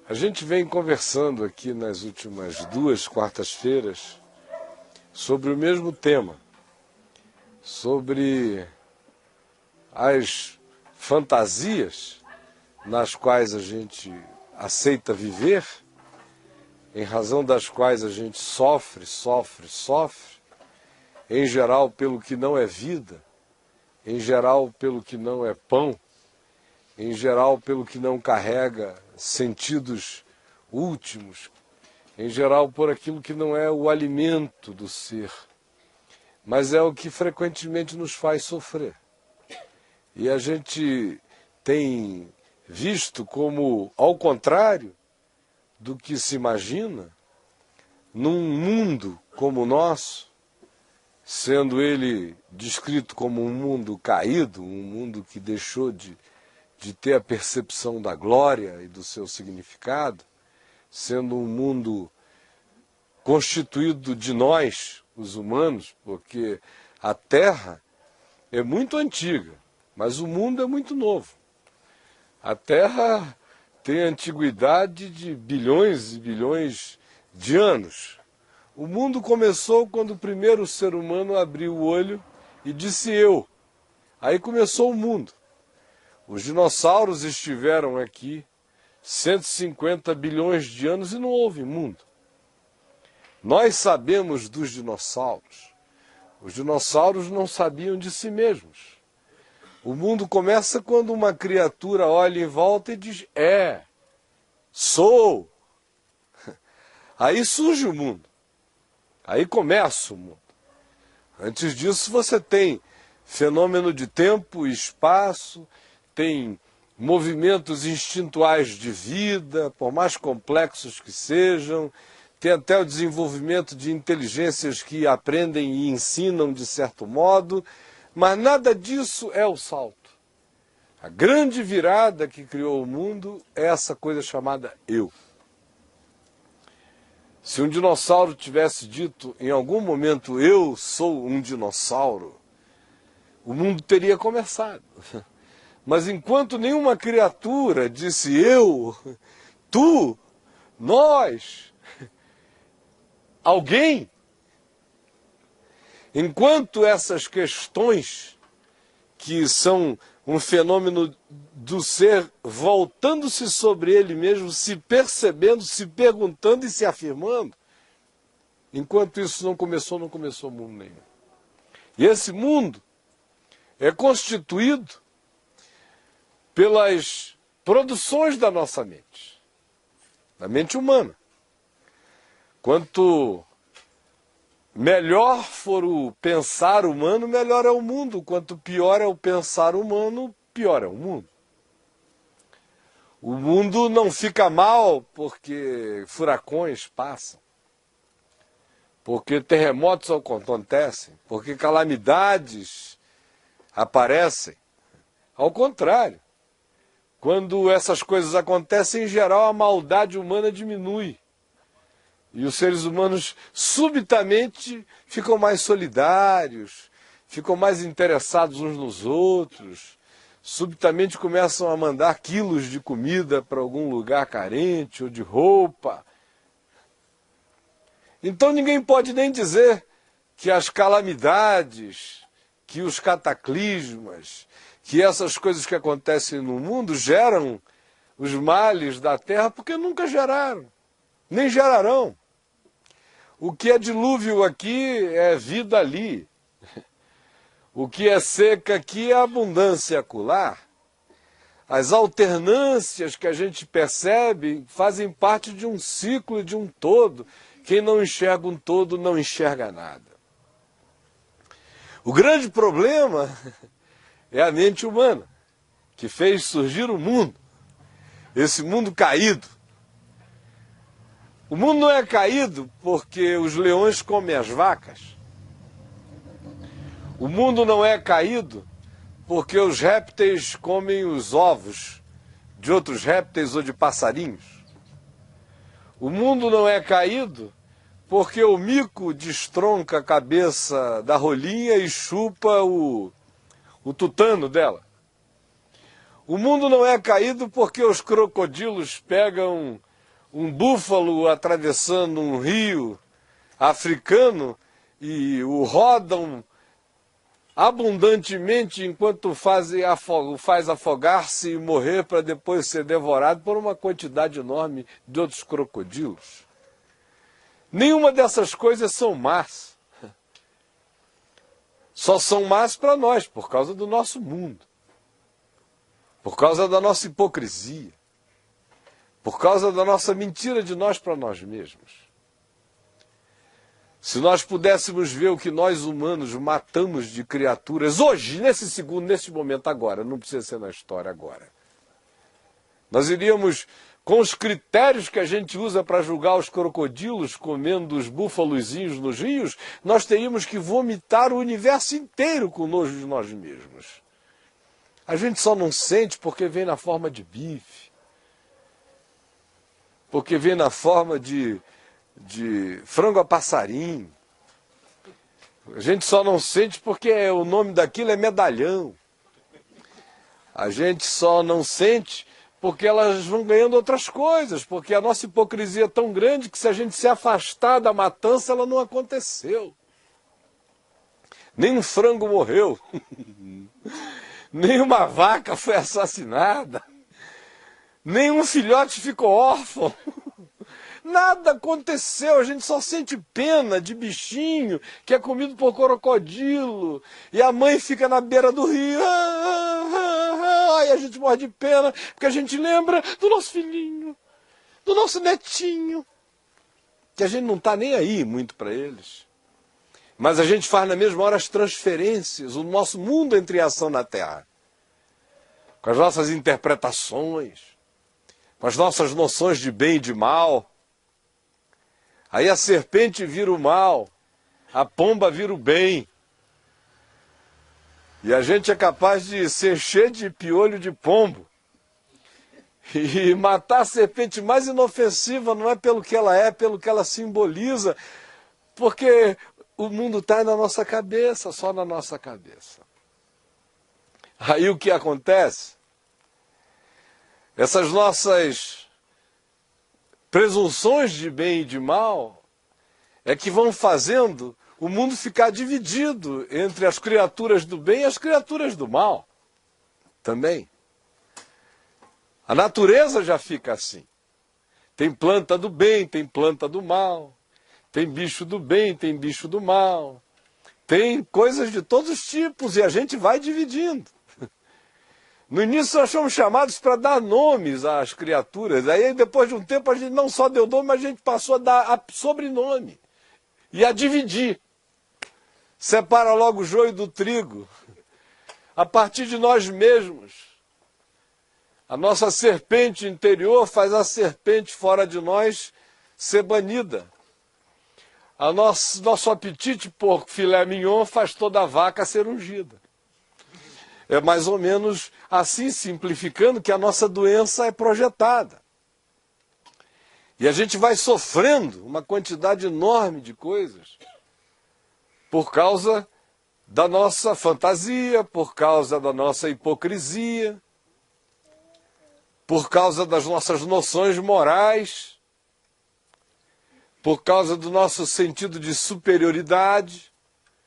A gente vem conversando aqui nas últimas 2 quartas-feiras sobre o mesmo tema, sobre as fantasias nas quais a gente aceita viver, em razão das quais a gente sofre, em geral pelo que não é vida, em geral pelo que não é pão, em geral pelo que não carrega sentidos últimos, em geral por aquilo que não é o alimento do ser, mas é o que frequentemente nos faz sofrer. E a gente tem visto como, ao contrário do que se imagina, num mundo como o nosso, sendo ele descrito como um mundo caído, um mundo que deixou de ter a percepção da glória e do seu significado, sendo um mundo constituído de nós, os humanos, porque a Terra é muito antiga, mas o mundo é muito novo. A Terra tem antiguidade de bilhões e bilhões de anos. O mundo começou quando o primeiro ser humano abriu o olho e disse eu. Aí começou o mundo. Os dinossauros estiveram aqui 150 bilhões de anos e não houve mundo. Nós sabemos dos dinossauros. Os dinossauros não sabiam de si mesmos. O mundo começa quando uma criatura olha em volta e diz, sou. Aí surge o mundo. Aí começa o mundo. Antes disso você tem fenômeno de tempo e espaço, tem movimentos instintuais de vida, por mais complexos que sejam, tem até o desenvolvimento de inteligências que aprendem e ensinam de certo modo, mas nada disso é o salto. A grande virada que criou o mundo é essa coisa chamada eu. Se um dinossauro tivesse dito em algum momento eu sou um dinossauro, o mundo teria começado. Mas enquanto nenhuma criatura disse eu, tu, nós, alguém, enquanto essas questões que são um fenômeno do ser voltando-se sobre ele mesmo, se percebendo, se perguntando e se afirmando, enquanto isso não começou mundo nenhum. E esse mundo é constituído pelas produções da nossa mente, da mente humana. Quanto melhor for o pensar humano, melhor é o mundo. Quanto pior é o pensar humano, pior é o mundo. O mundo não fica mal porque furacões passam, porque terremotos acontecem, porque calamidades aparecem. Ao contrário. Quando essas coisas acontecem, em geral, a maldade humana diminui. E os seres humanos subitamente ficam mais solidários, ficam mais interessados uns nos outros, subitamente começam a mandar quilos de comida para algum lugar carente ou de roupa. Então ninguém pode nem dizer que as calamidades, que os cataclismas, que essas coisas que acontecem no mundo geram os males da terra, porque nunca geraram, nem gerarão. O que é dilúvio aqui é vida ali. O que é seca aqui é abundância acolá. As alternâncias que a gente percebe fazem parte de um ciclo, de um todo. Quem não enxerga um todo não enxerga nada. O grande problema é a mente humana, que fez surgir o mundo, esse mundo caído. O mundo não é caído porque os leões comem as vacas. O mundo não é caído porque os répteis comem os ovos de outros répteis ou de passarinhos. O mundo não é caído porque o mico destronca a cabeça da rolinha e chupa o tutano dela. O mundo não é caído porque os crocodilos pegam um búfalo atravessando um rio africano e o rodam abundantemente enquanto faz afogar-se e morrer para depois ser devorado por uma quantidade enorme de outros crocodilos. Nenhuma dessas coisas são más. Só são más para nós, por causa do nosso mundo, por causa da nossa hipocrisia, por causa da nossa mentira de nós para nós mesmos. Se nós pudéssemos ver o que nós humanos matamos de criaturas hoje, nesse segundo, nesse momento agora, não precisa ser na história agora, nós iríamos, com os critérios que a gente usa para julgar os crocodilos comendo os búfalozinhos nos rios, nós teríamos que vomitar o universo inteiro com nojo de nós mesmos. A gente só não sente porque vem na forma de bife, porque vem na forma de frango a passarinho. A gente só não sente porque o nome daquilo é medalhão. A gente só não sente porque elas vão ganhando outras coisas, porque a nossa hipocrisia é tão grande que se a gente se afastar da matança, ela não aconteceu. Nem um frango morreu, nem uma vaca foi assassinada, nenhum filhote ficou órfão. Nada aconteceu, a gente só sente pena de bichinho que é comido por crocodilo. E a mãe fica na beira do rio. E a gente morre de pena, porque a gente lembra do nosso filhinho, do nosso netinho. Que a gente não está nem aí muito para eles. Mas a gente faz na mesma hora as transferências, o nosso mundo entra em ação na Terra. Com as nossas interpretações, com as nossas noções de bem e de mal. Aí a serpente vira o mal, a pomba vira o bem. E a gente é capaz de se encher de piolho de pombo. E matar a serpente mais inofensiva não é pelo que ela é pelo que ela simboliza. Porque o mundo está na nossa cabeça, só na nossa cabeça. Aí o que acontece? Essas nossas presunções de bem e de mal é que vão fazendo o mundo ficar dividido entre as criaturas do bem e as criaturas do mal também. A natureza já fica assim. Tem planta do bem, tem planta do mal. Tem bicho do bem, tem bicho do mal. Tem coisas de todos os tipos e a gente vai dividindo. No início nós fomos chamados para dar nomes às criaturas. Aí depois de um tempo a gente não só deu nome, mas a gente passou a dar sobrenome. E a dividir. Separa logo o joio do trigo. A partir de nós mesmos. A nossa serpente interior faz a serpente fora de nós ser banida. Nosso apetite por filé mignon faz toda a vaca ser ungida. É mais ou menos assim, simplificando, que a nossa doença é projetada. E a gente vai sofrendo uma quantidade enorme de coisas por causa da nossa fantasia, por causa da nossa hipocrisia, por causa das nossas noções morais, por causa do nosso sentido de superioridade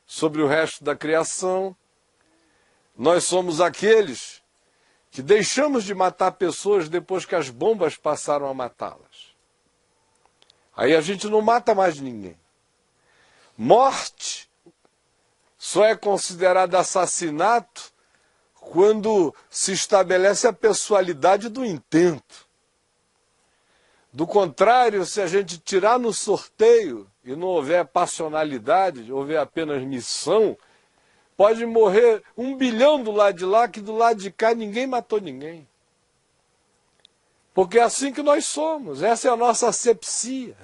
sobre o resto da criação. Nós somos aqueles que deixamos de matar pessoas depois que as bombas passaram a matá-las. Aí a gente não mata mais ninguém. Morte só é considerada assassinato quando se estabelece a pessoalidade do intento. Do contrário, se a gente tirar no sorteio e não houver passionalidade, houver apenas missão, pode morrer 1 bilhão do lado de lá, que do lado de cá ninguém matou ninguém. Porque é assim que nós somos, essa é a nossa asepsia,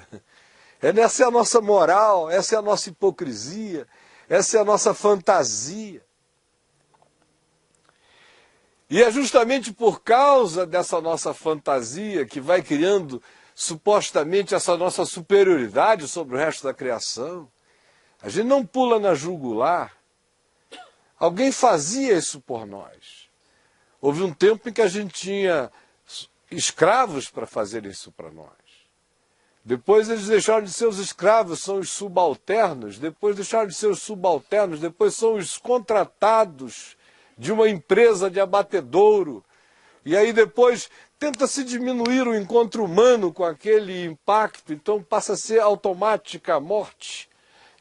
essa é a nossa moral, essa é a nossa hipocrisia, essa é a nossa fantasia. E é justamente por causa dessa nossa fantasia que vai criando supostamente essa nossa superioridade sobre o resto da criação. A gente não pula na jugular. Alguém fazia isso por nós. Houve um tempo em que a gente tinha escravos para fazer isso para nós. Depois eles deixaram de ser os escravos, são os subalternos. Depois deixaram de ser os subalternos, depois são os contratados de uma empresa de abatedouro. E aí depois tenta-se diminuir o encontro humano com aquele impacto, então passa a ser automática a morte.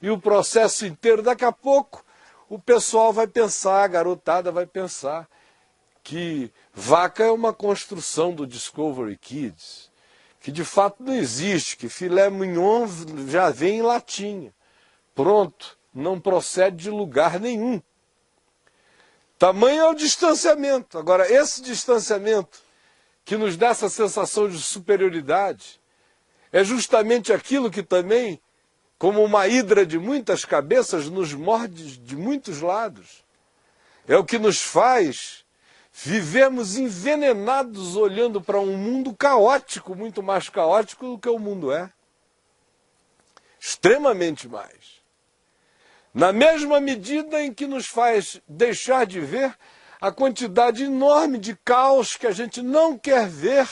E o processo inteiro, daqui a pouco, o pessoal vai pensar, a garotada vai pensar que vaca é uma construção do Discovery Kids, que de fato não existe, que filé mignon já vem em latinha. Pronto, não procede de lugar nenhum. Tamanho é o distanciamento. Agora, esse distanciamento que nos dá essa sensação de superioridade é justamente aquilo que também, como uma hidra de muitas cabeças, nos morde de muitos lados. É o que nos faz vivermos envenenados olhando para um mundo caótico, muito mais caótico do que o mundo é. Extremamente mais. Na mesma medida em que nos faz deixar de ver a quantidade enorme de caos que a gente não quer ver,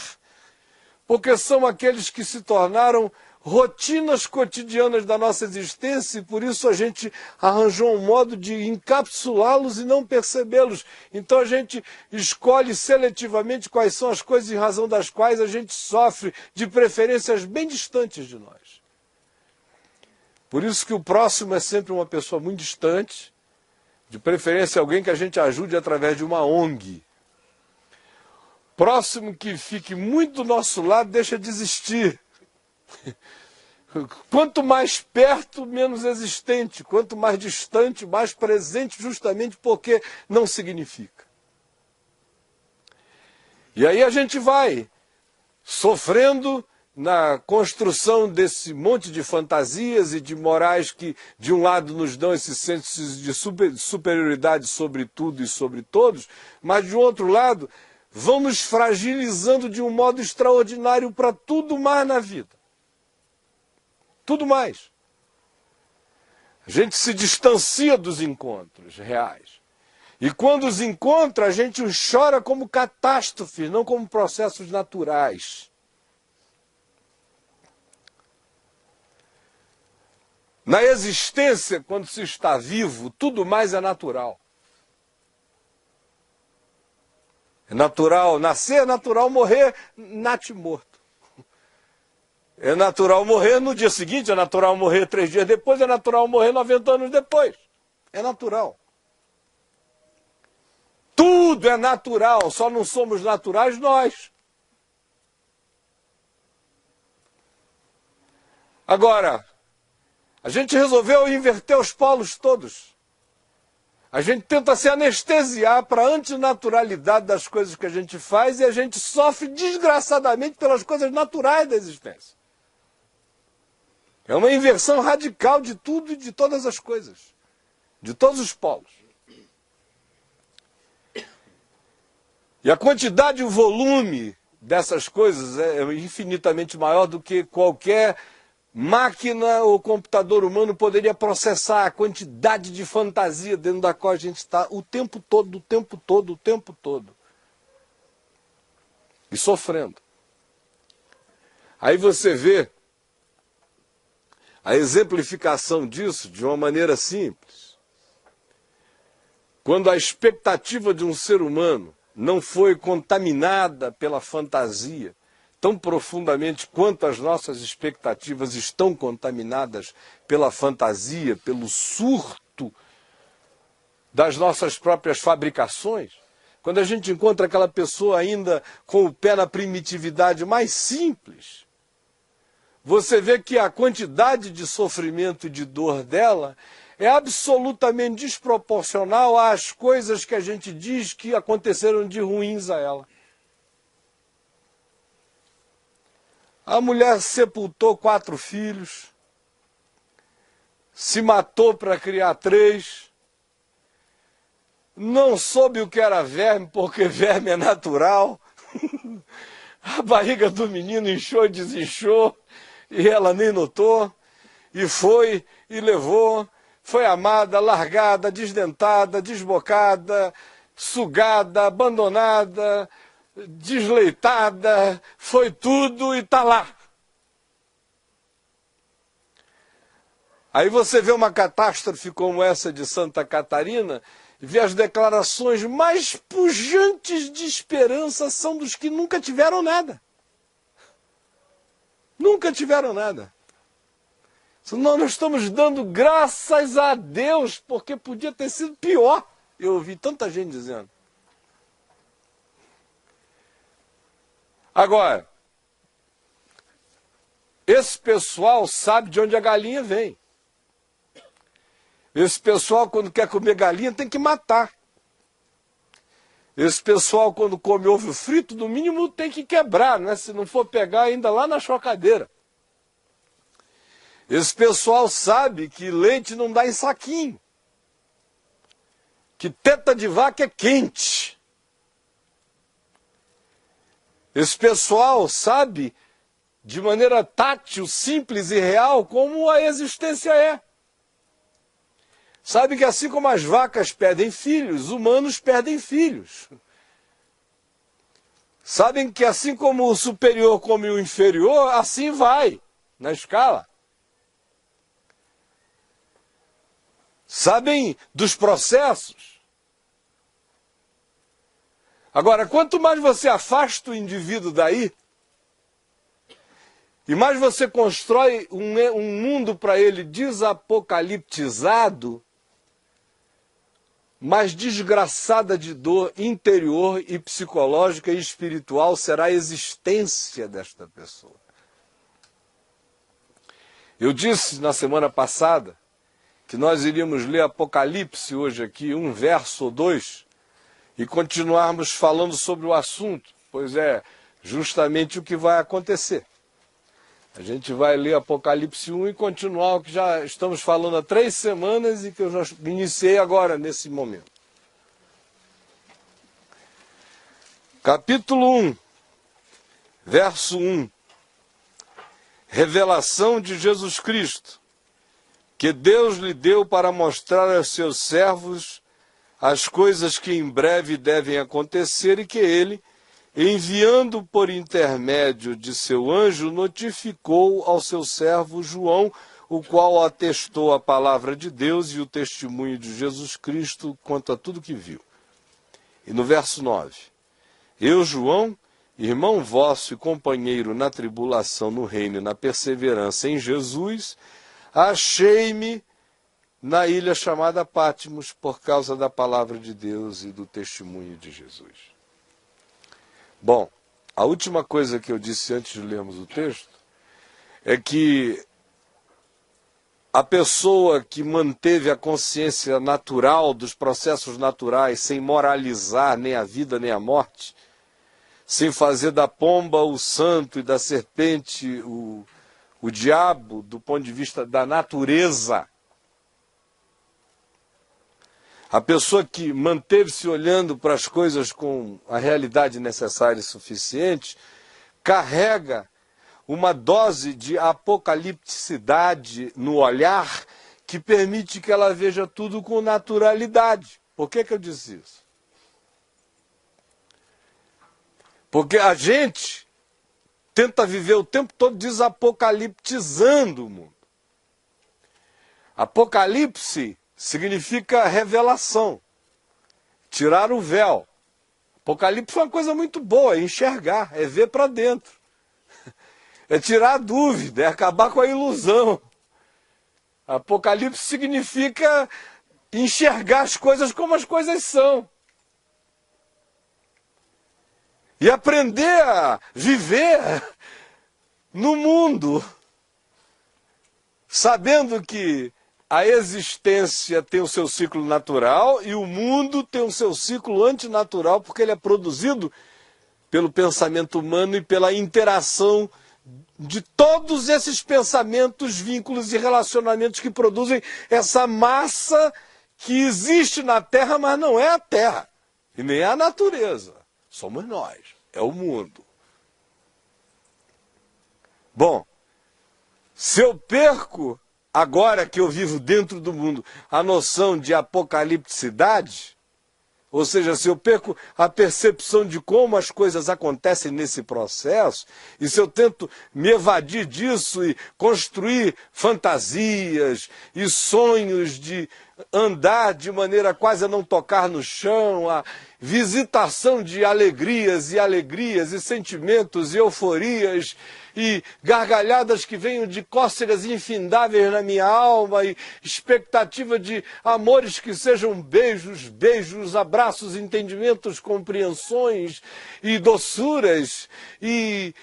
porque são aqueles que se tornaram rotinas cotidianas da nossa existência e por isso a gente arranjou um modo de encapsulá-los e não percebê-los. Então a gente escolhe seletivamente quais são as coisas em razão das quais a gente sofre, de preferências bem distantes de nós. Por isso que o próximo é sempre uma pessoa muito distante, de preferência alguém que a gente ajude através de uma ONG. Próximo que fique muito do nosso lado, deixa de existir. Quanto mais perto, menos existente. Quanto mais distante, mais presente, justamente porque não significa. E aí a gente vai sofrendo na construção desse monte de fantasias e de morais que, de um lado, nos dão esse senso de superioridade sobre tudo e sobre todos, mas, de outro lado, vão nos fragilizando de um modo extraordinário para tudo mais na vida. Tudo mais. A gente se distancia dos encontros reais. E quando os encontra, a gente os chora como catástrofes, não como processos naturais. Na existência, quando se está vivo, tudo mais é natural. É natural nascer, é natural morrer, nate-morto. É natural morrer no dia seguinte, é natural morrer 3 dias depois, é natural morrer 90 anos depois. É natural. Tudo é natural, só não somos naturais nós. Agora, a gente resolveu inverter os polos todos. A gente tenta se anestesiar para a antinaturalidade das coisas que a gente faz e a gente sofre desgraçadamente pelas coisas naturais da existência. É uma inversão radical de tudo e de todas as coisas. De todos os polos. E a quantidade e o volume dessas coisas é infinitamente maior do que qualquer máquina ou computador humano poderia processar a quantidade de fantasia dentro da qual a gente está o tempo todo, o tempo todo, o tempo todo. E sofrendo. Aí você vê a exemplificação disso de uma maneira simples. Quando a expectativa de um ser humano não foi contaminada pela fantasia, tão profundamente quanto as nossas expectativas estão contaminadas pela fantasia, pelo surto das nossas próprias fabricações, quando a gente encontra aquela pessoa ainda com o pé na primitividade mais simples, você vê que a quantidade de sofrimento e de dor dela é absolutamente desproporcional às coisas que a gente diz que aconteceram de ruins a ela. A mulher sepultou 4 filhos, se matou para criar 3, não soube o que era verme, porque verme é natural. A barriga do menino inchou e desinchou, e ela nem notou, e foi, e levou, foi amada, largada, desdentada, desbocada, sugada, abandonada, desleitada, foi tudo e está lá. Aí você vê uma catástrofe como essa de Santa Catarina, e vê as declarações mais pujantes de esperança são dos que nunca tiveram nada. Nunca tiveram nada. Nós estamos dando graças a Deus, porque podia ter sido pior. Eu ouvi tanta gente dizendo. Agora, esse pessoal sabe de onde a galinha vem. Esse pessoal, quando quer comer galinha, tem que matar. Esse pessoal, quando come ovo frito, no mínimo tem que quebrar, né? Se não for pegar ainda lá na chocadeira. Esse pessoal sabe que leite não dá em saquinho. Que teta de vaca é quente. Esse pessoal sabe, de maneira tátil, simples e real, como a existência é. Sabe que assim como as vacas perdem filhos, humanos perdem filhos. Sabem que assim como o superior come o inferior, assim vai, na escala. Sabem dos processos. Agora, quanto mais você afasta o indivíduo daí, e mais você constrói um mundo para ele desapocaliptizado, mais desgraçada de dor interior e psicológica e espiritual será a existência desta pessoa. Eu disse na semana passada que nós iríamos ler Apocalipse hoje aqui, um verso ou dois, e continuarmos falando sobre o assunto, pois é justamente o que vai acontecer. A gente vai ler Apocalipse 1 e continuar o que já estamos falando há 3 semanas e que eu já iniciei agora, nesse momento. Capítulo 1, verso 1. Revelação de Jesus Cristo, que Deus lhe deu para mostrar aos seus servos as coisas que em breve devem acontecer e que ele, enviando por intermédio de seu anjo, notificou ao seu servo João, o qual atestou a palavra de Deus e o testemunho de Jesus Cristo quanto a tudo que viu. E no verso 9, eu, João, irmão vosso e companheiro na tribulação, no reino e na perseverança em Jesus, achei-me na ilha chamada Patmos por causa da palavra de Deus e do testemunho de Jesus. Bom, a última coisa que eu disse antes de lermos o texto é que a pessoa que manteve a consciência natural dos processos naturais, sem moralizar nem a vida nem a morte, sem fazer da pomba o santo e da serpente o diabo, do ponto de vista da natureza, a pessoa que manteve-se olhando para as coisas com a realidade necessária e suficiente, carrega uma dose de apocalipticidade no olhar que permite que ela veja tudo com naturalidade. Por que eu disse isso? Porque a gente tenta viver o tempo todo desapocaliptizando o mundo. Apocalipse significa revelação, tirar o véu. Apocalipse é uma coisa muito boa, é enxergar, é ver para dentro. É tirar a dúvida, é acabar com a ilusão. Apocalipse significa enxergar as coisas como as coisas são. E aprender a viver no mundo, sabendo que a existência tem o seu ciclo natural e o mundo tem o seu ciclo antinatural, porque ele é produzido pelo pensamento humano e pela interação de todos esses pensamentos, vínculos e relacionamentos que produzem essa massa que existe na Terra, mas não é a Terra e nem a natureza. Somos nós, é o mundo. Bom, se eu perco, agora que eu vivo dentro do mundo, a noção de apocalipticidade, Ou seja, se eu perco a percepção de como as coisas acontecem nesse processo, e se eu tento me evadir disso e construir fantasias e sonhos de andar de maneira quase a não tocar no chão, a visitação de alegrias e sentimentos e euforias e gargalhadas que venham de cócegas infindáveis na minha alma e expectativa de amores que sejam beijos, abraços, entendimentos, compreensões e doçuras e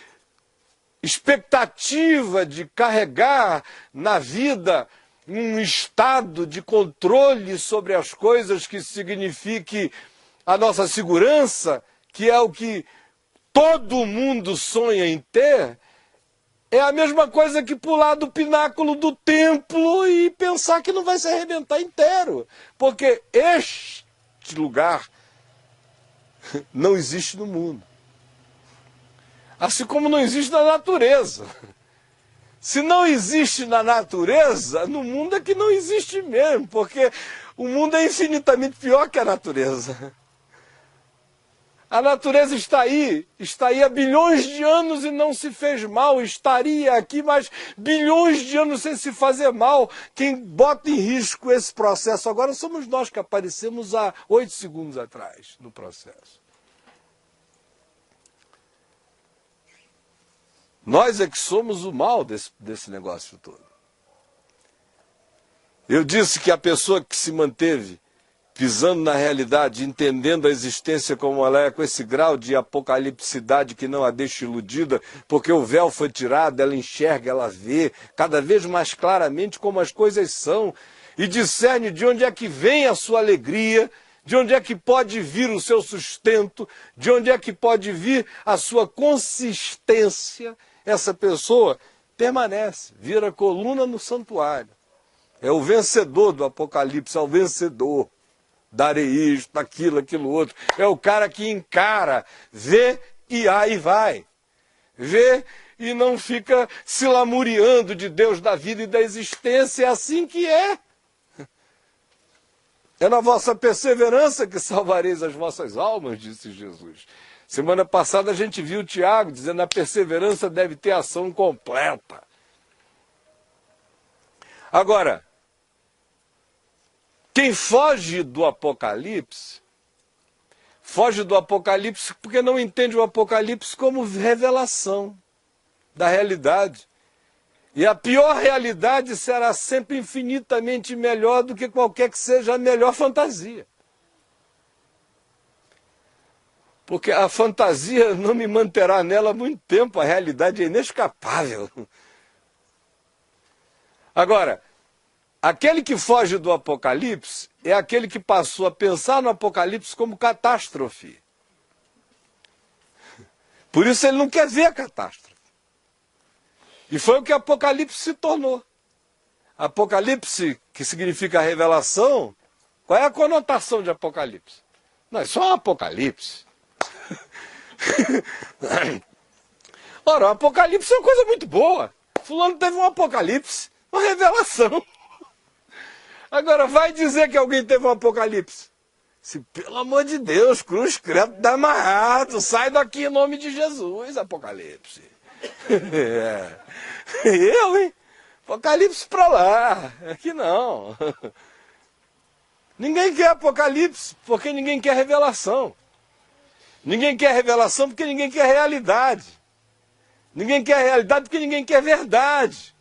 expectativa de carregar na vida um estado de controle sobre as coisas que signifique a nossa segurança, que é o que todo mundo sonha em ter, é a mesma coisa que pular do pináculo do templo e pensar que não vai se arrebentar inteiro. Porque este lugar não existe no mundo. Assim como não existe na natureza. Se não existe na natureza, no mundo é que não existe mesmo, porque o mundo é infinitamente pior que a natureza. A natureza está aí há bilhões de anos e não se fez mal, estaria aqui mais bilhões de anos sem se fazer mal. Quem bota em risco esse processo agora somos nós que aparecemos há 8 segundos atrás no processo. Nós é que somos o mal desse negócio todo. Eu disse que a pessoa que se manteve pisando na realidade, entendendo a existência como ela é, com esse grau de apocalipsidade que não a deixa iludida, porque o véu foi tirado, ela enxerga, ela vê cada vez mais claramente como as coisas são e discerne de onde é que vem a sua alegria, de onde é que pode vir o seu sustento, de onde é que pode vir a sua consistência. Essa pessoa permanece, vira coluna no santuário. É o vencedor do Apocalipse, é o vencedor. Darei isto, aquilo outro. É o cara que encara, vê e aí vai. Vê e não fica se lamuriando de Deus da vida e da existência. É assim que é. É na vossa perseverança que salvareis as vossas almas, disse Jesus. Semana passada a gente viu o Tiago dizendo que a perseverança deve ter ação completa. Agora, quem foge do Apocalipse porque não entende o Apocalipse como revelação da realidade. E a pior realidade será sempre infinitamente melhor do que qualquer que seja a melhor fantasia. Porque a fantasia não me manterá nela muito tempo, a realidade é inescapável. Agora, aquele que foge do Apocalipse é aquele que passou a pensar no Apocalipse como catástrofe. Por isso ele não quer ver a catástrofe. E foi o que Apocalipse se tornou. Apocalipse, que significa revelação, qual é a conotação de Apocalipse? Não, é só um Apocalipse. Ora, o Apocalipse é uma coisa muito boa. Fulano teve um Apocalipse, uma revelação. Agora, vai dizer que alguém teve um Apocalipse. Se, pelo amor de Deus, cruz, credo, dá amarrado, sai daqui em nome de Jesus, Apocalipse. Eu, hein? Apocalipse pra lá, aqui não. Ninguém quer Apocalipse, porque ninguém quer revelação. Ninguém quer revelação porque ninguém quer realidade. Ninguém quer realidade porque ninguém quer verdade.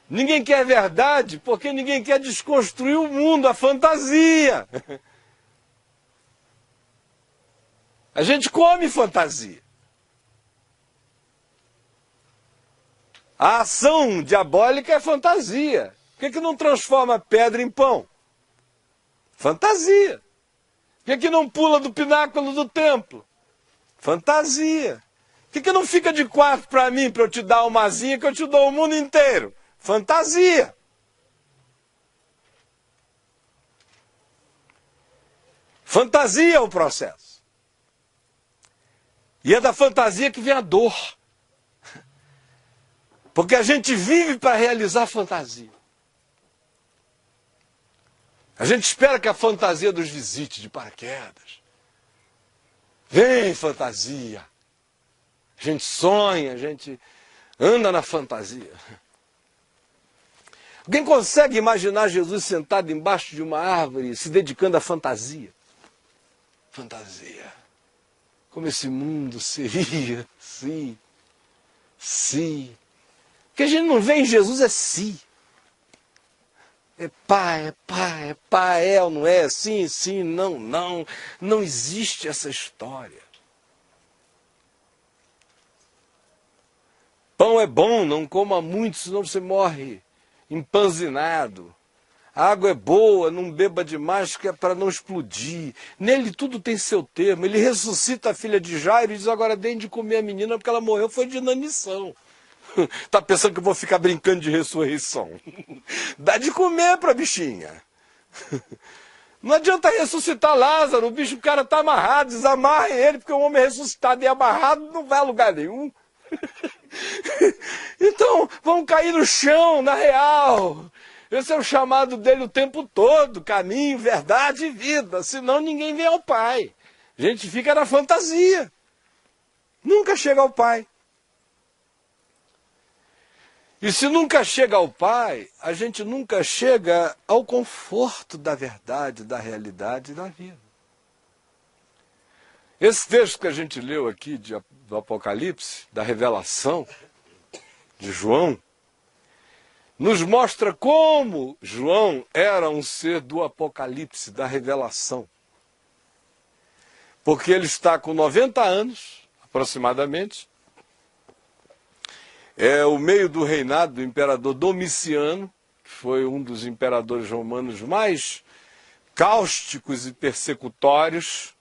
Ninguém quer verdade porque ninguém quer desconstruir o mundo, a fantasia. A gente come fantasia. A ação diabólica é fantasia. Por que não transforma pedra em pão? Fantasia. Por que não pula do pináculo do templo? Fantasia. Por que não fica de quarto para mim, para eu te dar uma asinha que eu te dou o mundo inteiro? Fantasia. Fantasia é o processo. E é da fantasia que vem a dor. Porque a gente vive para realizar fantasia. A gente espera que a fantasia nos visite de paraquedas. Vem, fantasia. A gente sonha, a gente anda na fantasia. Alguém consegue imaginar Jesus sentado embaixo de uma árvore, se dedicando à fantasia? Fantasia. Como esse mundo seria, sim, sim. O que a gente não vê em Jesus é sim. É pá, é ou não é, sim, sim, não, não. Não existe essa história. Pão é bom, não coma muito, senão você morre empanzinado. A água é boa, não beba demais, que é para não explodir. Nele tudo tem seu termo. Ele ressuscita a filha de Jairo e diz, agora deem de comer a menina, porque ela morreu, foi de inanição. Está pensando que eu vou ficar brincando de ressurreição? Dá de comer para a bichinha. Não adianta ressuscitar Lázaro, o cara está amarrado, desamarre ele, porque o homem ressuscitado e amarrado não vai a lugar nenhum. Então, vamos cair no chão, na real. Esse é o chamado dele o tempo todo, caminho, verdade e vida. Senão ninguém vem ao Pai. A gente fica na fantasia. Nunca chega ao Pai. E se nunca chega ao Pai, a gente nunca chega ao conforto da verdade, da realidade e da vida. Esse texto que a gente leu aqui do Apocalipse, da revelação de João, nos mostra como João era um ser do Apocalipse, da revelação. Porque ele está com 90 anos, aproximadamente. É o meio do reinado do imperador Domiciano, que foi um dos imperadores romanos mais cáusticos e persecutórios.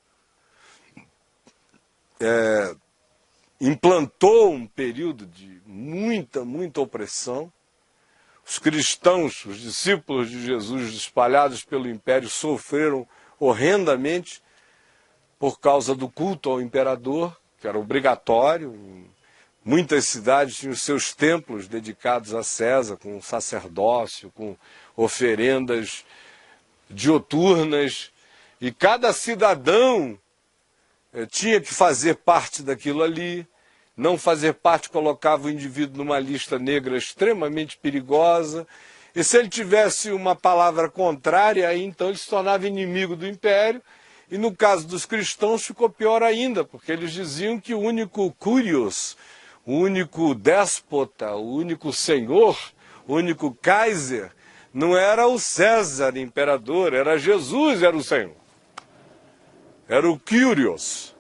Implantou um período de muita opressão. Os cristãos, os discípulos de Jesus espalhados pelo império sofreram horrendamente por causa do culto ao imperador, que era obrigatório. Muitas cidades tinham seus templos dedicados a César, com sacerdócio, com oferendas dioturnas, e cada cidadão tinha que fazer parte daquilo ali. Não fazer parte colocava o indivíduo numa lista negra extremamente perigosa, e se ele tivesse uma palavra contrária, aí então ele se tornava inimigo do império, e no caso dos cristãos ficou pior ainda, porque eles diziam que o único Kyrios, o único déspota, o único senhor, o único Kaiser, não era o César, imperador, era Jesus, era o Senhor. Era o Kyrios.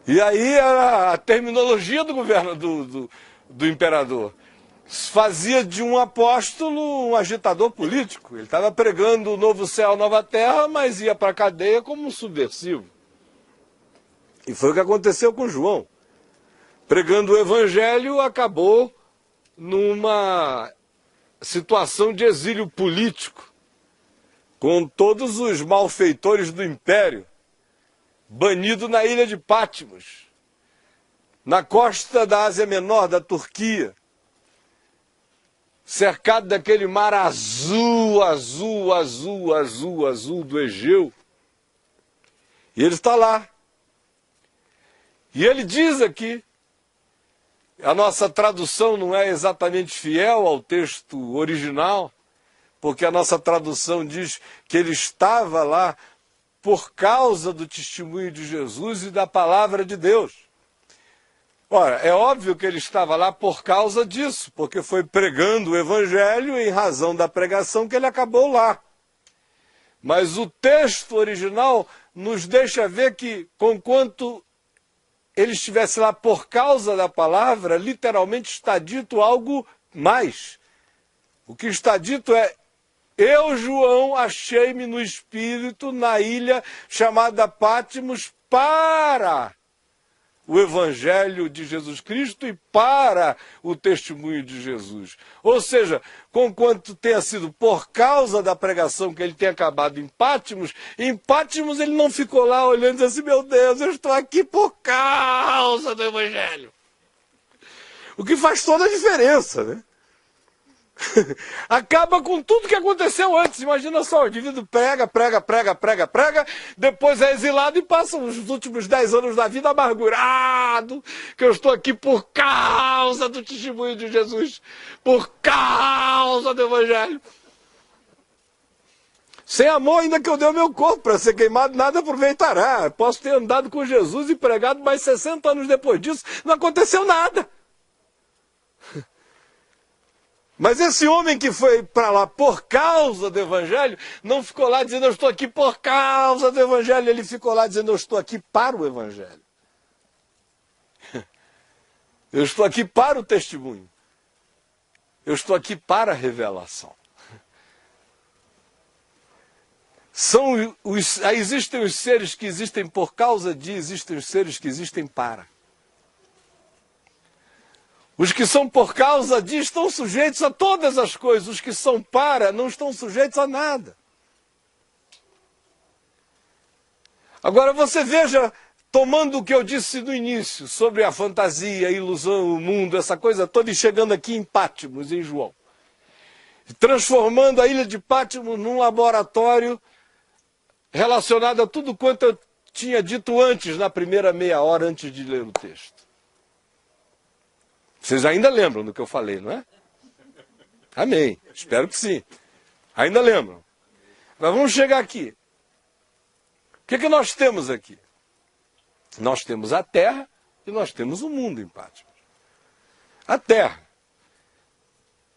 E aí era a terminologia do governo do imperador. Fazia de um apóstolo um agitador político. Ele estava pregando o novo céu, nova terra, mas ia para a cadeia como um subversivo. E foi o que aconteceu com João. Pregando o evangelho, acabou numa situação de exílio político, com todos os malfeitores do império, banido na ilha de Patmos, na costa da Ásia Menor, da Turquia, cercado daquele mar azul do Egeu. E ele está lá. E ele diz aqui, a nossa tradução não é exatamente fiel ao texto original, porque a nossa tradução diz que ele estava lá por causa do testemunho de Jesus e da palavra de Deus. Ora, é óbvio que ele estava lá por causa disso, porque foi pregando o evangelho em razão da pregação que ele acabou lá. Mas o texto original nos deixa ver que, conquanto ele estivesse lá por causa da palavra, literalmente está dito algo mais. O que está dito é: eu, João, achei-me no Espírito na ilha chamada Patmos para o Evangelho de Jesus Cristo e para o testemunho de Jesus. Ou seja, conquanto tenha sido por causa da pregação que ele tem acabado em Patmos ele não ficou lá olhando assim, meu Deus, eu estou aqui por causa do Evangelho. O que faz toda a diferença, né? Acaba com tudo que aconteceu antes. Imagina só, o indivíduo prega, depois é exilado e passa os últimos 10 anos da vida amargurado, que eu estou aqui por causa do testemunho de Jesus, por causa do Evangelho. Sem amor, ainda que eu dê o meu corpo para ser queimado, nada aproveitará. Posso ter andado com Jesus e pregado, mas 60 anos depois disso, não aconteceu nada. Mas esse homem que foi para lá por causa do Evangelho, não ficou lá dizendo eu estou aqui por causa do Evangelho, ele ficou lá dizendo eu estou aqui para o Evangelho. Eu estou aqui para o testemunho. Eu estou aqui para a revelação. Existem os seres que existem por causa de, existem os seres que existem para. Os que são por causa de estão sujeitos a todas as coisas. Os que são para não estão sujeitos a nada. Agora você veja, tomando o que eu disse no início, sobre a fantasia, a ilusão, o mundo, essa coisa toda, e chegando aqui em Patmos, em João. Transformando a ilha de Patmos num laboratório relacionado a tudo quanto eu tinha dito antes, na primeira meia hora, antes de ler o texto. Vocês ainda lembram do que eu falei, não é? Amém. Espero que sim. Ainda lembram. Mas vamos chegar aqui. O que nós temos aqui? Nós temos a terra e nós temos o mundo em Patmos. A terra.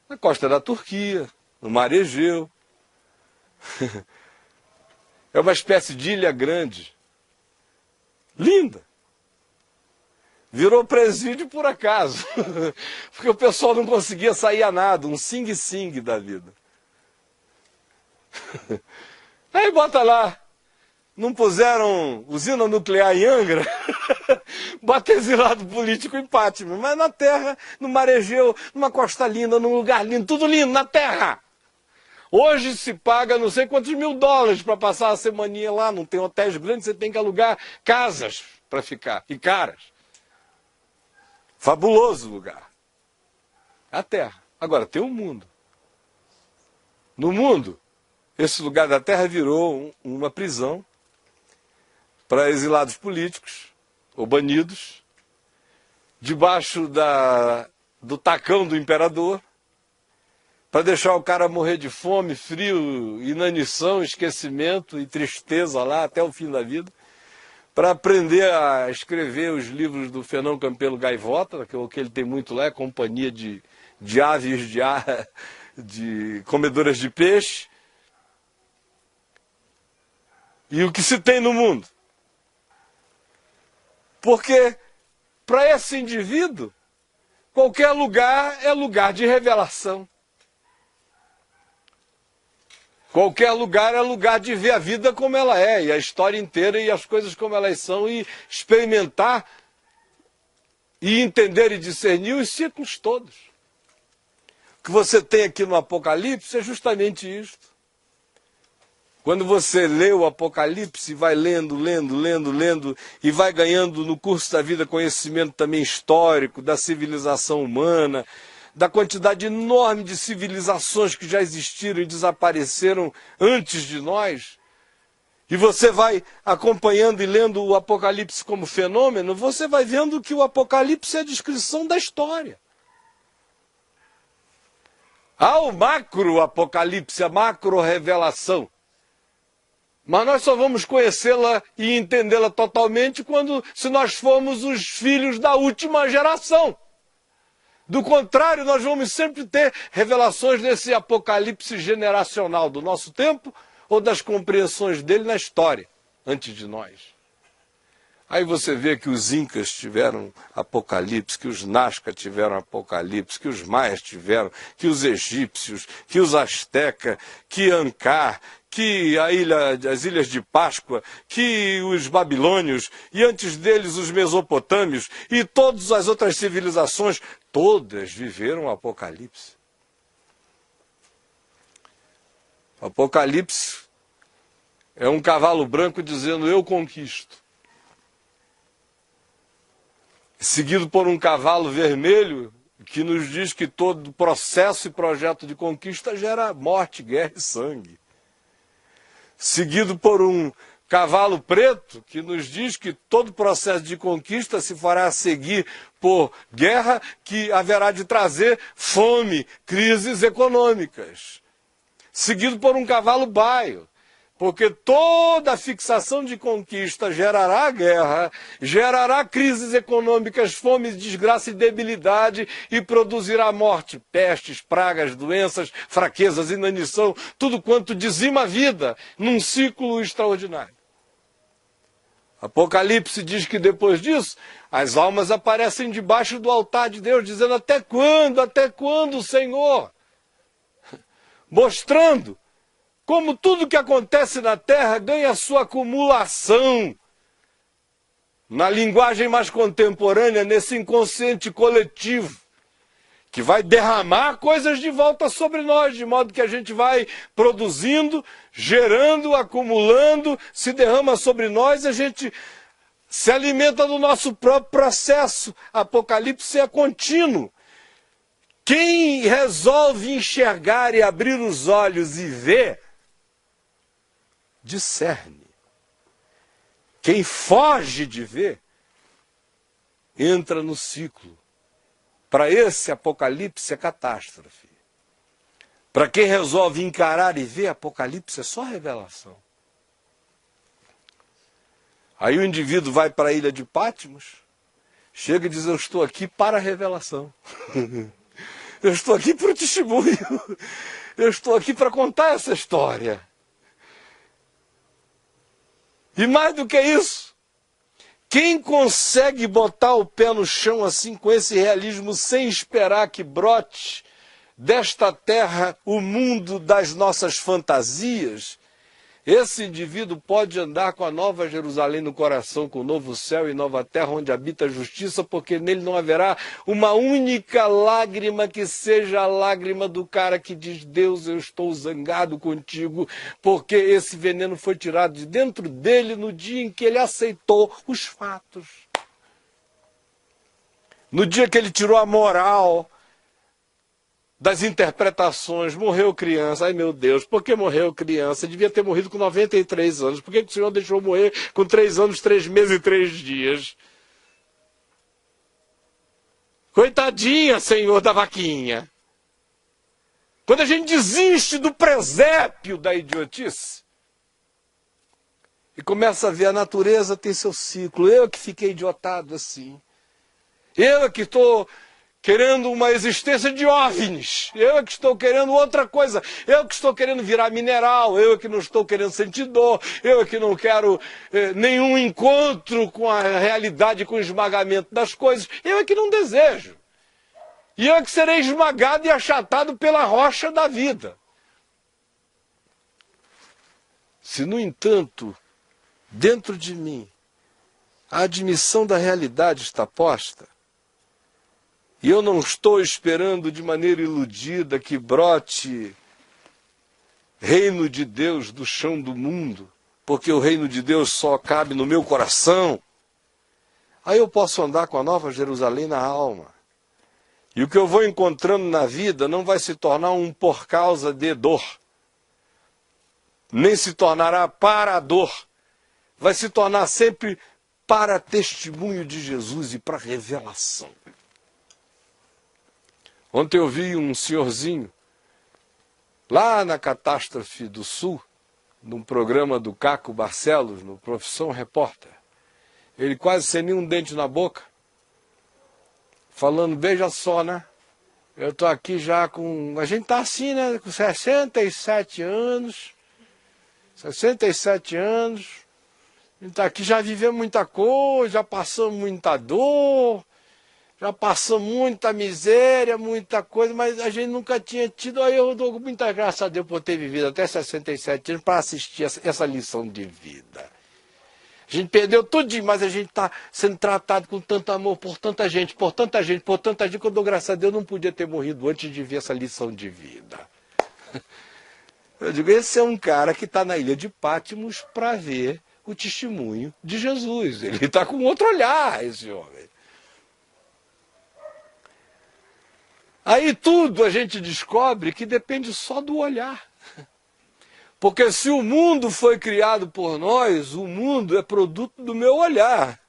Na costa da Turquia, no Mar Egeu. É uma espécie de ilha grande. Linda. Virou presídio por acaso, porque o pessoal não conseguia sair a nada, um sing-sing da vida. Aí bota lá, não puseram usina nuclear em Angra, bota exilado político em Patmos, mas na terra, no Mar Egeu, numa costa linda, num lugar lindo, tudo lindo, na terra. Hoje se paga não sei quantos $1000 para passar a semaninha lá, não tem hotéis grandes, você tem que alugar casas para ficar, e caras. Fabuloso lugar. A terra. Agora, tem o mundo. No mundo, esse lugar da terra virou uma prisão para exilados políticos ou banidos, debaixo do tacão do imperador, para deixar o cara morrer de fome, frio, inanição, esquecimento e tristeza lá até o fim da vida. Para aprender a escrever os livros do Fernão Campelo Gaivota, que é o que ele tem muito lá, é companhia de aves, de comedoras de peixe. E o que se tem no mundo? Porque para esse indivíduo, qualquer lugar é lugar de revelação. Qualquer lugar é lugar de ver a vida como ela é, e a história inteira e as coisas como elas são, e experimentar e entender e discernir os ciclos todos. O que você tem aqui no Apocalipse é justamente isto. Quando você lê o Apocalipse, vai lendo, e vai ganhando no curso da vida conhecimento também histórico, da civilização humana, da quantidade enorme de civilizações que já existiram e desapareceram antes de nós, e você vai acompanhando e lendo o Apocalipse como fenômeno, você vai vendo que o Apocalipse é a descrição da história. Há o macro-apocalipse, a macro-revelação. Mas nós só vamos conhecê-la e entendê-la totalmente se nós formos os filhos da última geração. Do contrário, nós vamos sempre ter revelações desse apocalipse generacional do nosso tempo ou das compreensões dele na história, antes de nós. Aí você vê que os Incas tiveram apocalipse, que os Nazca tiveram apocalipse, que os Maias tiveram, que os egípcios, que os Aztecas, que Ankar, que as Ilhas de Páscoa, que os babilônios, e antes deles os mesopotâmios, e todas as outras civilizações, todas viveram o Apocalipse. O Apocalipse é um cavalo branco dizendo, eu conquisto. Seguido por um cavalo vermelho, que nos diz que todo processo e projeto de conquista gera morte, guerra e sangue. Seguido por um cavalo preto, que nos diz que todo processo de conquista se fará seguir por guerra, que haverá de trazer fome, crises econômicas. Seguido por um cavalo baio, porque toda fixação de conquista gerará guerra, gerará crises econômicas, fome, desgraça e debilidade e produzirá morte, pestes, pragas, doenças, fraquezas, inanição, tudo quanto dizima a vida num ciclo extraordinário. Apocalipse diz que depois disso, as almas aparecem debaixo do altar de Deus, dizendo: até quando, Senhor? Mostrando como tudo que acontece na terra ganha sua acumulação. Na linguagem mais contemporânea, nesse inconsciente coletivo, que vai derramar coisas de volta sobre nós, de modo que a gente vai produzindo, gerando, acumulando, se derrama sobre nós, a gente se alimenta do nosso próprio processo. Apocalipse é contínuo. Quem resolve enxergar e abrir os olhos e ver, discerne. Quem foge de ver, entra no ciclo. Para esse Apocalipse é catástrofe. Para quem resolve encarar e ver, Apocalipse é só revelação. Aí o indivíduo vai para a ilha de Patmos, chega e diz: eu estou aqui para a revelação. Eu estou aqui para o testemunho. Eu estou aqui para contar essa história. E mais do que isso, quem consegue botar o pé no chão assim, com esse realismo, sem esperar que brote desta terra o mundo das nossas fantasias, esse indivíduo pode andar com a nova Jerusalém no coração, com o novo céu e nova terra onde habita a justiça, porque nele não haverá uma única lágrima que seja a lágrima do cara que diz: Deus, eu estou zangado contigo, porque esse veneno foi tirado de dentro dele no dia em que ele aceitou os fatos. No dia que ele tirou a moral das interpretações. Morreu criança. Ai, meu Deus, por que morreu criança? Devia ter morrido com 93 anos. Por que o Senhor deixou morrer com 3 anos, 3 meses e 3 dias? Coitadinha, Senhor, da vaquinha. Quando a gente desiste do presépio da idiotice e começa a ver a natureza tem seu ciclo. Eu que fiquei idiotado assim. Eu que estou querendo uma existência de OVNIs. Eu que estou querendo outra coisa. Eu que estou querendo virar mineral. Eu que não estou querendo sentir dor. Eu que não quero nenhum encontro com a realidade, com o esmagamento das coisas. Eu que não desejo. E eu que serei esmagado e achatado pela rocha da vida. Se, no entanto, dentro de mim, a admissão da realidade está posta, e eu não estou esperando de maneira iludida que brote reino de Deus do chão do mundo, porque o reino de Deus só cabe no meu coração, aí eu posso andar com a nova Jerusalém na alma. E o que eu vou encontrando na vida não vai se tornar um por causa de dor, nem se tornará para a dor, vai se tornar sempre para testemunho de Jesus e para revelação. Ontem eu vi um senhorzinho, lá na Catástrofe do Sul, num programa do Caco Barcelos, no Profissão Repórter. Ele quase sem nenhum dente na boca, falando: veja só, né? Eu estou aqui já com... A gente está assim, né? Com 67 anos. 67 anos. A gente está aqui, já viveu muita coisa, já passou muita dor, já passou muita miséria, muita coisa, mas a gente nunca tinha tido. Aí eu dou muita graça a Deus por ter vivido até 67 anos para assistir essa lição de vida. A gente perdeu tudo, mas a gente está sendo tratado com tanto amor por tanta gente, por tanta gente, por tanta gente, que eu dou graças a Deus, não podia ter morrido antes de ver essa lição de vida. Eu digo, esse é um cara que está na ilha de Patmos para ver o testemunho de Jesus. Ele está com outro olhar, esse homem. Aí tudo a gente descobre que depende só do olhar. Porque se o mundo foi criado por nós, o mundo é produto do meu olhar.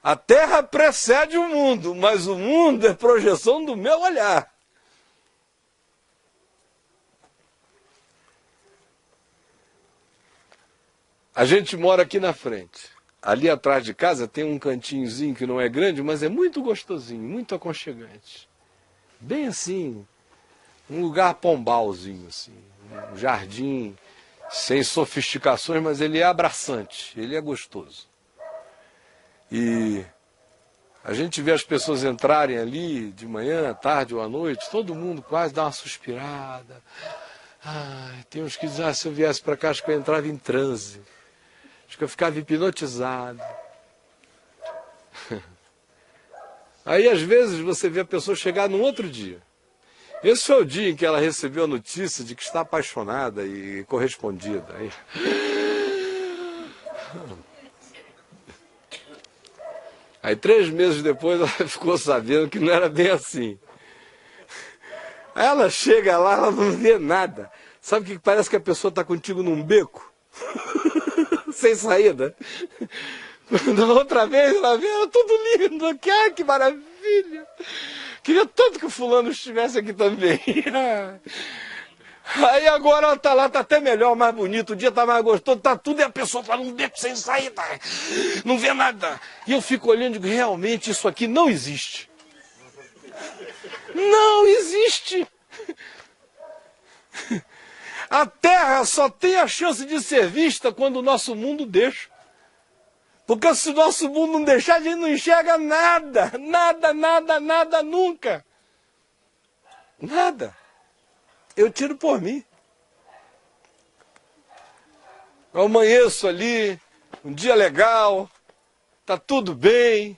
A Terra precede o mundo, mas o mundo é projeção do meu olhar. A gente mora aqui na frente. Ali atrás de casa tem um cantinhozinho que não é grande, mas é muito gostosinho, muito aconchegante. Bem assim, um lugar pombalzinho, assim, um jardim sem sofisticações, mas ele é abraçante, ele é gostoso. E a gente vê as pessoas entrarem ali de manhã, à tarde ou à noite, todo mundo quase dá uma suspirada. Tem uns que dizem, se eu viesse para cá, acho que eu entrava em transe. Acho que eu ficava hipnotizado. Aí, às vezes, você vê a pessoa chegar num outro dia. Esse foi o dia em que ela recebeu a notícia de que está apaixonada e correspondida. Aí 3 meses depois, ela ficou sabendo que não era bem assim. Aí ela chega lá, ela não vê nada. Sabe o que parece que a pessoa está contigo num beco? Sem saída. Da outra vez ela vê, era tudo lindo aqui, que maravilha. Queria tanto que o fulano estivesse aqui também. Aí agora ela está lá, está até melhor, mais bonito, o dia está mais gostoso, está tudo e a pessoa está num beco sem saída. Não vê nada. E eu fico olhando e digo, realmente isso aqui não existe. Não existe. A Terra só tem a chance de ser vista quando o nosso mundo deixa. Porque se o nosso mundo não deixar, a gente não enxerga nada. Nada, nada, nada, nunca. Nada. Eu tiro por mim. Eu amanheço ali, um dia legal, tá tudo bem.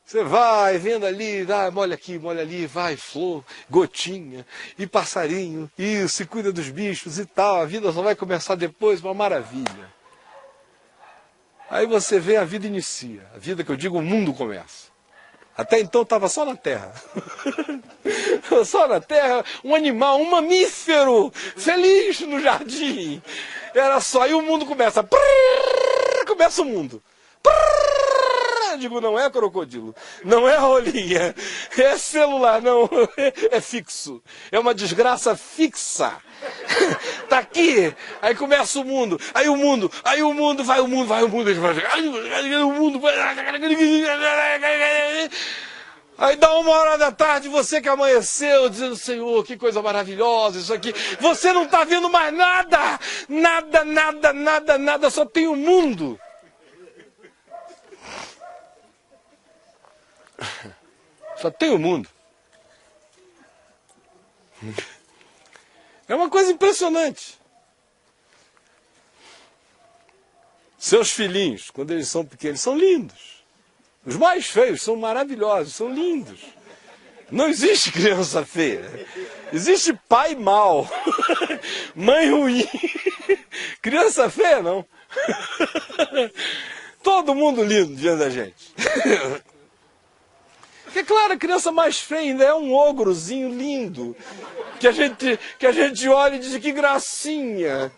Você vai vendo ali, molha aqui, molha ali, vai, flor, gotinha, e passarinho, e se cuida dos bichos e tal. A vida só vai começar depois, uma maravilha. Aí você vê, a vida inicia. A vida que eu digo, o mundo começa. Até então estava só na Terra. Só na Terra, um animal, um mamífero, feliz no jardim. Era só, e o mundo começa. Começa o mundo. Eu digo, não é crocodilo, não é rolinha, é celular, não, é fixo. É uma desgraça fixa. Tá aqui, aí começa o mundo, vai o mundo, aí o mundo, vai o mundo, o mundo vai. Aí dá 1h da tarde, você que amanheceu, dizendo, Senhor, que coisa maravilhosa isso aqui. Você não está vendo mais nada, nada, nada, nada, nada, só tem o mundo. Só tem o mundo. É uma coisa impressionante. Seus filhinhos, quando eles são pequenos, são lindos. Os mais feios são maravilhosos, são lindos. Não existe criança feia. Existe pai mau. Mãe ruim. Criança feia, não. Todo mundo lindo diante da gente. Porque, claro, a criança mais feia ainda é um ogrozinho lindo. Que a gente olha e diz, que gracinha.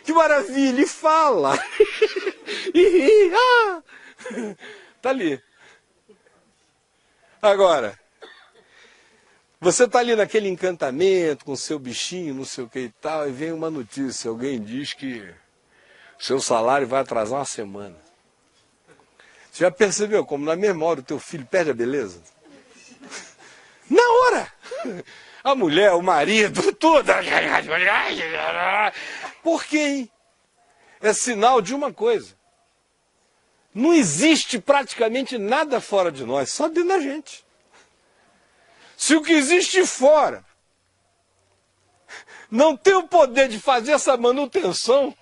Que maravilha, e fala. E ri. Tá ali. Agora, você tá ali naquele encantamento, com seu bichinho, não sei o que e tal, e vem uma notícia, alguém diz que seu salário vai atrasar uma semana. Você já percebeu como na mesma hora o teu filho perde a beleza? Na hora! A mulher, o marido, tudo. Por quê? É sinal de uma coisa. Não existe praticamente nada fora de nós, só dentro da gente. Se o que existe fora não tem o poder de fazer essa manutenção,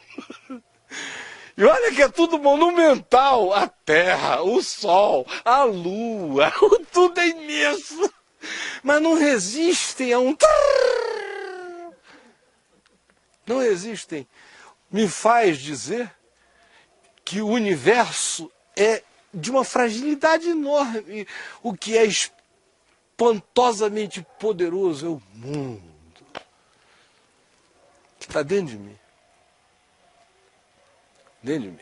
e olha que é tudo monumental, a terra, o sol, a lua, tudo é imenso, mas não resistem a um... Não resistem. Me faz dizer que o universo é de uma fragilidade enorme. O que é espantosamente poderoso é o mundo que está dentro de mim. Dentro de mim.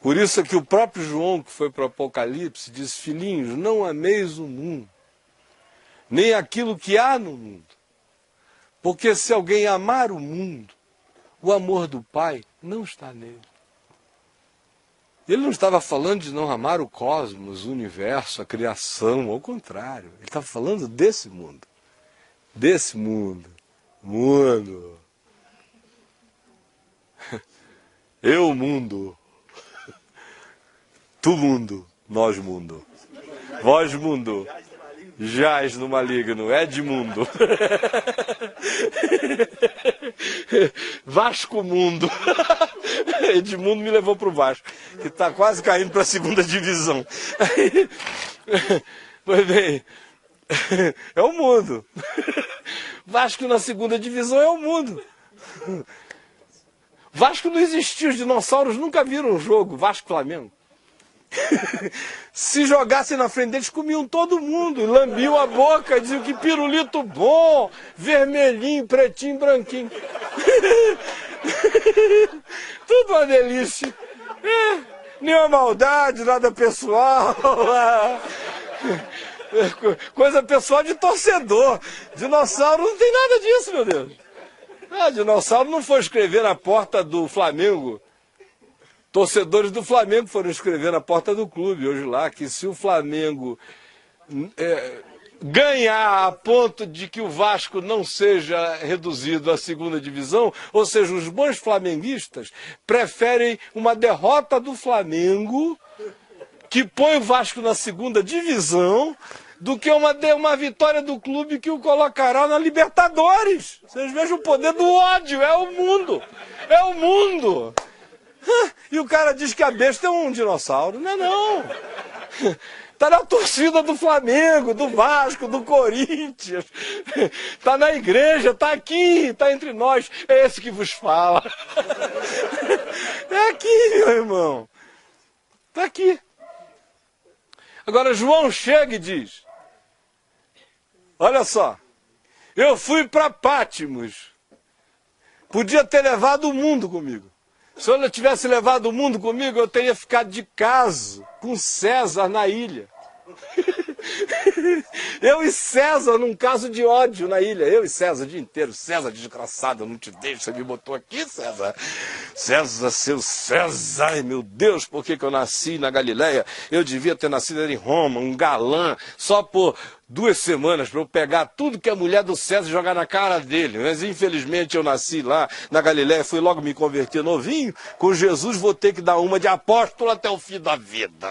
Por isso é que o próprio João, que foi para o Apocalipse, diz: filhinhos, não ameis o mundo, nem aquilo que há no mundo. Porque se alguém amar o mundo, o amor do Pai não está nele. Ele não estava falando de não amar o cosmos, o universo, a criação, ao contrário. Ele estava falando desse mundo. Desse mundo. Mundo. Eu mundo. Tu mundo. Nós mundo. Vós mundo. Jaz no maligno. Edmundo. Vasco mundo. Edmundo me levou para o Vasco, que está quase caindo para a segunda divisão. Pois bem, é o mundo. Vasco na segunda divisão é o mundo. Vasco não existiu, os dinossauros nunca viram um jogo, Vasco-Flamengo. Se jogassem na frente deles, comiam todo mundo, lambiam a boca, diziam que pirulito bom, vermelhinho, pretinho, branquinho. Tudo uma delícia. Nenhuma maldade, nada pessoal. Coisa pessoal de torcedor. Dinossauro não tem nada disso, meu Deus. Dinossauro não foi escrever na porta do Flamengo. Torcedores do Flamengo foram escrever na porta do clube hoje lá que se o Flamengo ganhar a ponto de que o Vasco não seja reduzido à segunda divisão, ou seja, os bons flamenguistas preferem uma derrota do Flamengo que põe o Vasco na segunda divisão do que uma vitória do clube que o colocará na Libertadores. Vocês vejam o poder do ódio, é o mundo. É o mundo. E o cara diz que a besta é um dinossauro. Não é não. Está na torcida do Flamengo, do Vasco, do Corinthians. Está na igreja, está aqui, está entre nós. É esse que vos fala. É aqui, meu irmão. Está aqui. Agora João chega e diz: olha só, eu fui para Pátimos. Podia ter levado o mundo comigo. Se eu não tivesse levado o mundo comigo, eu teria ficado de caso com César na ilha. Eu e César num caso de ódio na ilha. Eu e César o dia inteiro. César, desgraçado, eu não te deixo. Você me botou aqui, César. César, seu César. Ai, meu Deus, por que eu nasci na Galileia? Eu devia ter nascido em Roma, um galã, só por 2 semanas para eu pegar tudo que a mulher do César e jogar na cara dele. Mas infelizmente eu nasci lá na Galileia, fui logo me converter novinho. Com Jesus vou ter que dar uma de apóstolo até o fim da vida.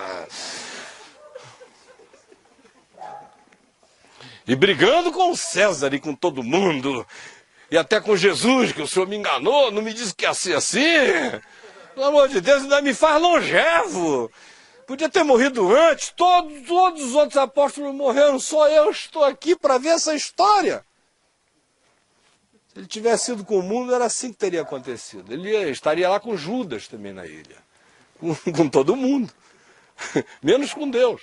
E brigando com o César e com todo mundo. E até com Jesus, que o Senhor me enganou, não me disse que ia ser assim. Pelo amor de Deus, ainda me faz longevo. Podia ter morrido antes, todos os outros apóstolos morreram, só eu estou aqui para ver essa história. Se ele tivesse ido com o mundo, era assim que teria acontecido. Ele estaria lá com Judas também na ilha. Com todo mundo. Menos com Deus.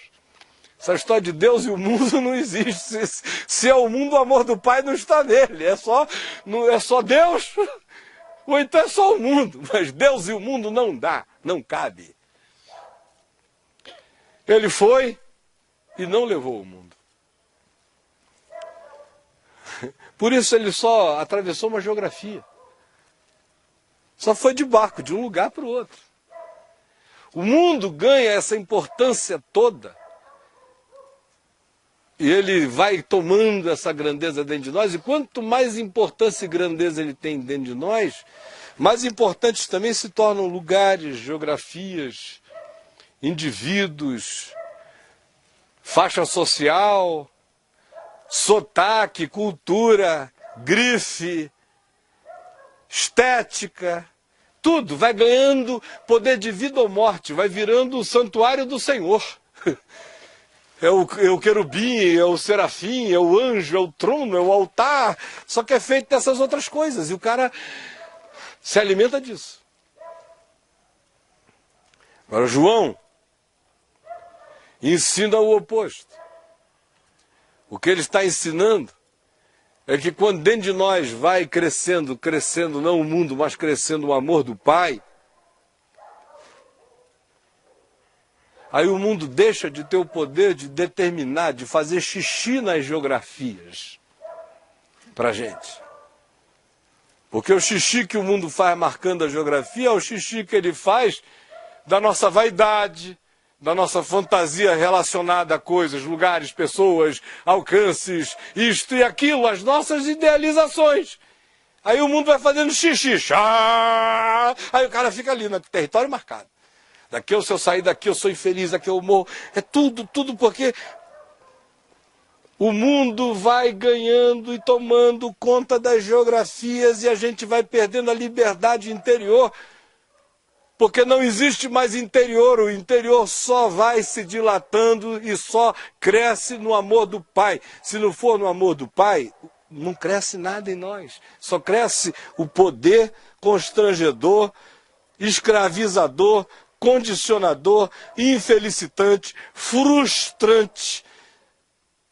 Essa história de Deus e o mundo não existe. Se é o mundo, o amor do Pai não está nele. É só Deus, ou então é só o mundo. Mas Deus e o mundo não dá, não cabe. Ele foi e não levou o mundo. Por isso ele só atravessou uma geografia. Só foi de barco, de um lugar para o outro. O mundo ganha essa importância toda. E ele vai tomando essa grandeza dentro de nós, e quanto mais importância e grandeza ele tem dentro de nós, mais importantes também se tornam lugares, geografias, indivíduos, faixa social, sotaque, cultura, grife, estética, tudo vai ganhando poder de vida ou morte, vai virando o santuário do Senhor. É o querubim, é o serafim, é o anjo, é o trono, é o altar. Só que é feito dessas outras coisas. E o cara se alimenta disso. Agora, João ensina o oposto. O que ele está ensinando é que quando dentro de nós vai crescendo, não o mundo, mas crescendo o amor do Pai, aí o mundo deixa de ter o poder de determinar, de fazer xixi nas geografias para a gente. Porque o xixi que o mundo faz marcando a geografia é o xixi que ele faz da nossa vaidade, da nossa fantasia relacionada a coisas, lugares, pessoas, alcances, isto e aquilo, as nossas idealizações. Aí o mundo vai fazendo xixi, aí o cara fica ali no território marcado. Daqui se eu sair daqui eu sou infeliz, daqui eu morro. É tudo porque o mundo vai ganhando e tomando conta das geografias e a gente vai perdendo a liberdade interior. Porque não existe mais interior, o interior só vai se dilatando e só cresce no amor do Pai. Se não for no amor do Pai, não cresce nada em nós. Só cresce o poder constrangedor, escravizador, condicionador, infelicitante, frustrante,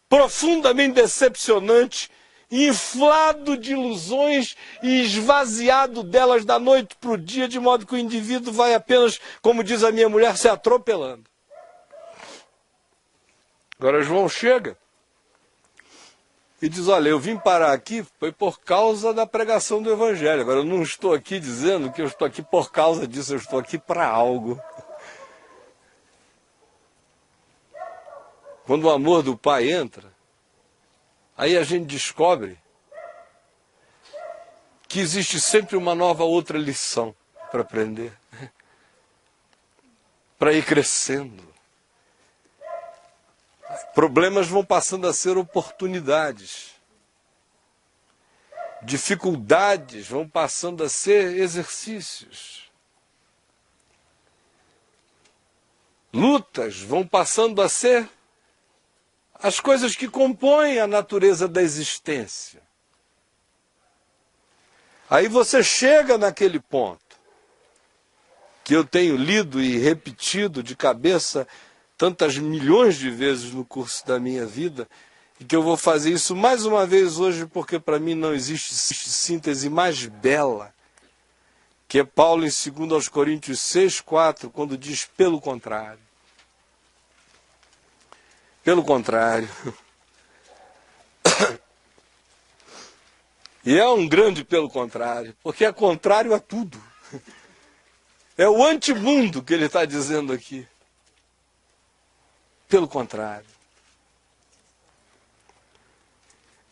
profundamente decepcionante, inflado de ilusões e esvaziado delas da noite para o dia, de modo que o indivíduo vai apenas, como diz a minha mulher, se atropelando. Agora João chega e diz, olha, eu vim parar aqui foi por causa da pregação do Evangelho. Agora eu não estou aqui dizendo que eu estou aqui por causa disso, eu estou aqui para algo. Quando o amor do Pai entra, aí a gente descobre que existe sempre uma nova outra lição para aprender, para ir crescendo. Problemas vão passando a ser oportunidades. Dificuldades vão passando a ser exercícios. Lutas vão passando a ser as coisas que compõem a natureza da existência. Aí você chega naquele ponto que eu tenho lido e repetido de cabeça tantas milhões de vezes no curso da minha vida, e que eu vou fazer isso mais uma vez hoje, porque para mim não existe síntese mais bela, que é Paulo em 2 Coríntios 6,4, quando diz pelo contrário. Pelo contrário. E é um grande pelo contrário, porque é contrário a tudo. É o antimundo que ele está dizendo aqui. Pelo contrário.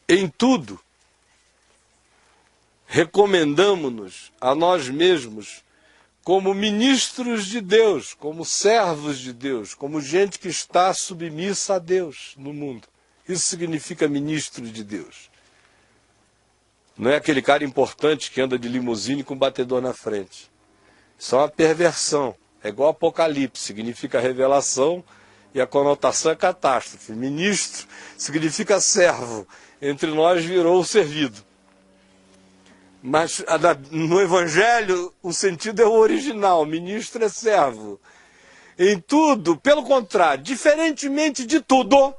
Em tudo, recomendamo-nos a nós mesmos como ministros de Deus, como servos de Deus, como gente que está submissa a Deus no mundo. Isso significa ministro de Deus. Não é aquele cara importante que anda de limusine com batedor na frente. Isso é uma perversão. É igual Apocalipse, significa revelação e a conotação é catástrofe. Ministro significa servo. Entre nós virou o servido. Mas no Evangelho o sentido é o original. Ministro é servo. Em tudo, pelo contrário, diferentemente de tudo,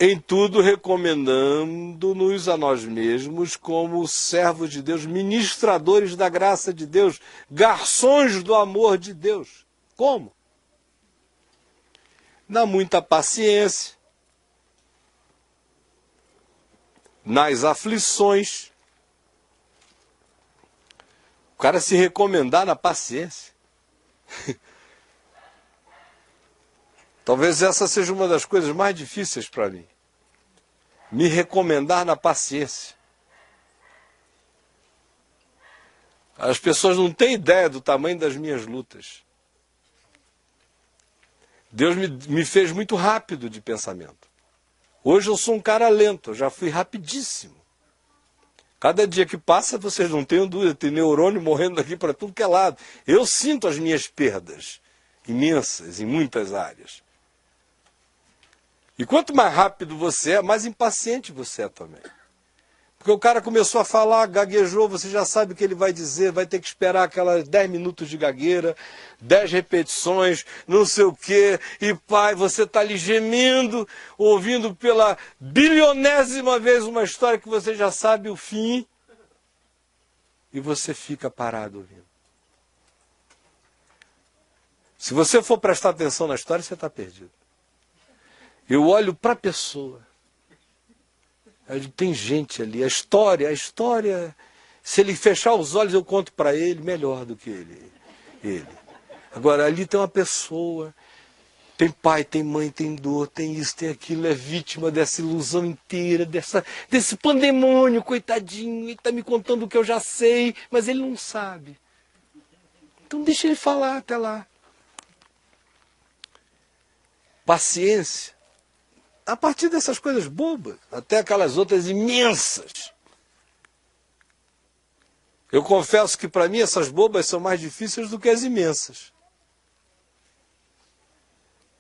em tudo recomendando-nos a nós mesmos como servos de Deus, ministradores da graça de Deus, garçons do amor de Deus. Como? Na muita paciência, nas aflições. O cara se recomendar na paciência. Talvez essa seja uma das coisas mais difíceis para mim. Me recomendar na paciência. As pessoas não têm ideia do tamanho das minhas lutas. Deus me fez muito rápido de pensamento. Hoje eu sou um cara lento, eu já fui rapidíssimo. Cada dia que passa, vocês não tenham dúvida, tem neurônio morrendo daqui para tudo que é lado. Eu sinto as minhas perdas imensas em muitas áreas. E quanto mais rápido você é, mais impaciente você é também. Porque o cara começou a falar, gaguejou, você já sabe o que ele vai dizer, vai ter que esperar aquelas 10 minutos de gagueira, 10 repetições, não sei o quê, e pai, você está ali gemendo, ouvindo pela bilionésima vez uma história que você já sabe o fim, e você fica parado ouvindo. Se você for prestar atenção na história, você está perdido. Eu olho para a pessoa. Tem gente ali. A história, se ele fechar os olhos, eu conto para ele melhor do que ele. Agora, ali tem uma pessoa, tem pai, tem mãe, tem dor, tem isso, tem aquilo, é vítima dessa ilusão inteira, desse pandemônio, coitadinho. Ele está me contando o que eu já sei, mas ele não sabe. Então deixa ele falar até lá. Paciência. A partir dessas coisas bobas, até aquelas outras imensas. Eu confesso que para mim essas bobas são mais difíceis do que as imensas.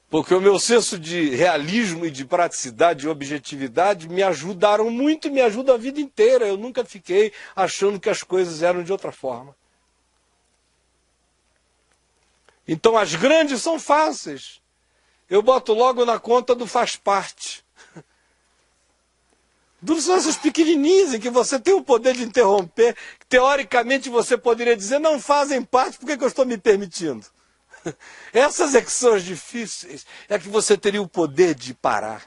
Porque o meu senso de realismo e de praticidade e objetividade me ajudaram muito e me ajudam a vida inteira. Eu nunca fiquei achando que as coisas eram de outra forma. Então as grandes são fáceis. Eu boto logo na conta do faz parte. Dos essas pequenininhas em que você tem o poder de interromper, que teoricamente você poderia dizer, não fazem parte, por que eu estou me permitindo? Essas é que são as difíceis, é que você teria o poder de parar.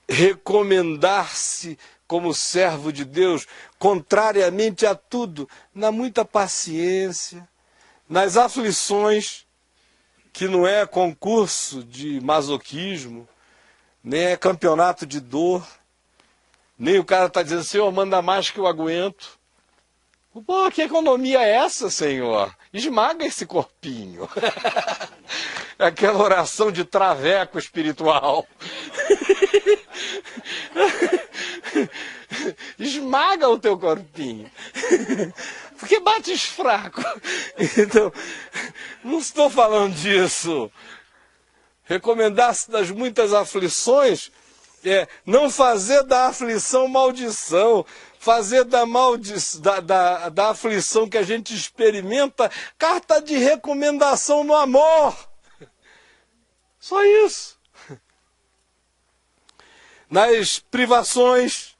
Recomendar-se como servo de Deus, contrariamente a tudo, na muita paciência, nas aflições, que não é concurso de masoquismo, nem é campeonato de dor, nem o cara está dizendo, Senhor, manda mais que eu aguento. Pô, que economia é essa, Senhor? Esmaga esse corpinho. Aquela oração de traveco espiritual. Esmaga o teu corpinho. Porque bates fraco. Então, não estou falando disso. Recomendar-se das muitas aflições é não fazer da aflição maldição. Fazer da aflição que a gente experimenta carta de recomendação no amor. Só isso. Nas privações.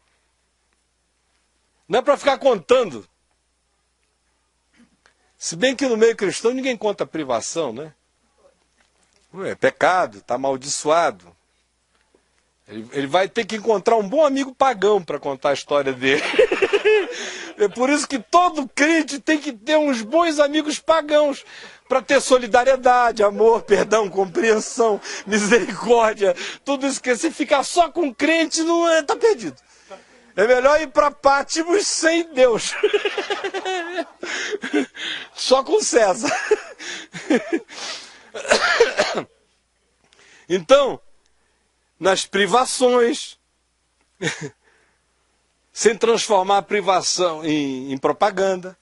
Não é para ficar contando. Se bem que no meio cristão ninguém conta privação, né? É pecado, está amaldiçoado. Ele vai ter que encontrar um bom amigo pagão para contar a história dele. É por isso que todo crente tem que ter uns bons amigos pagãos para ter solidariedade, amor, perdão, compreensão, misericórdia. Tudo isso que se ficar só com crente não está perdido. É melhor ir para Pátimos sem Deus. Só com César. Então, nas privações, sem transformar a privação em propaganda.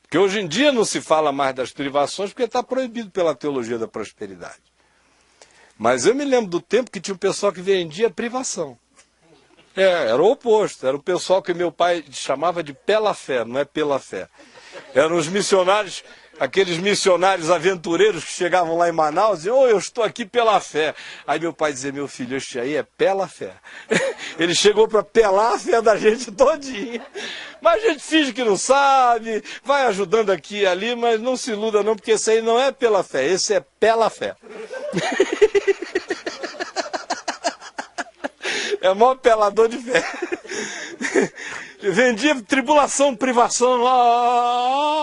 Porque hoje em dia não se fala mais das privações porque está proibido pela teologia da prosperidade. Mas eu me lembro do tempo que tinha um pessoal que vendia privação. Era o oposto, era o pessoal que meu pai chamava de pela fé, não é pela fé. Eram os missionários, aqueles missionários aventureiros que chegavam lá em Manaus e diziam, eu estou aqui pela fé. Aí meu pai dizia, meu filho, este aí é pela fé. Ele chegou para pelar a fé da gente todinha. Mas a gente finge que não sabe, vai ajudando aqui e ali, mas não se iluda não, porque esse aí não é pela fé, esse é pela fé. É o maior pelador de fé. Vendia tribulação, privação,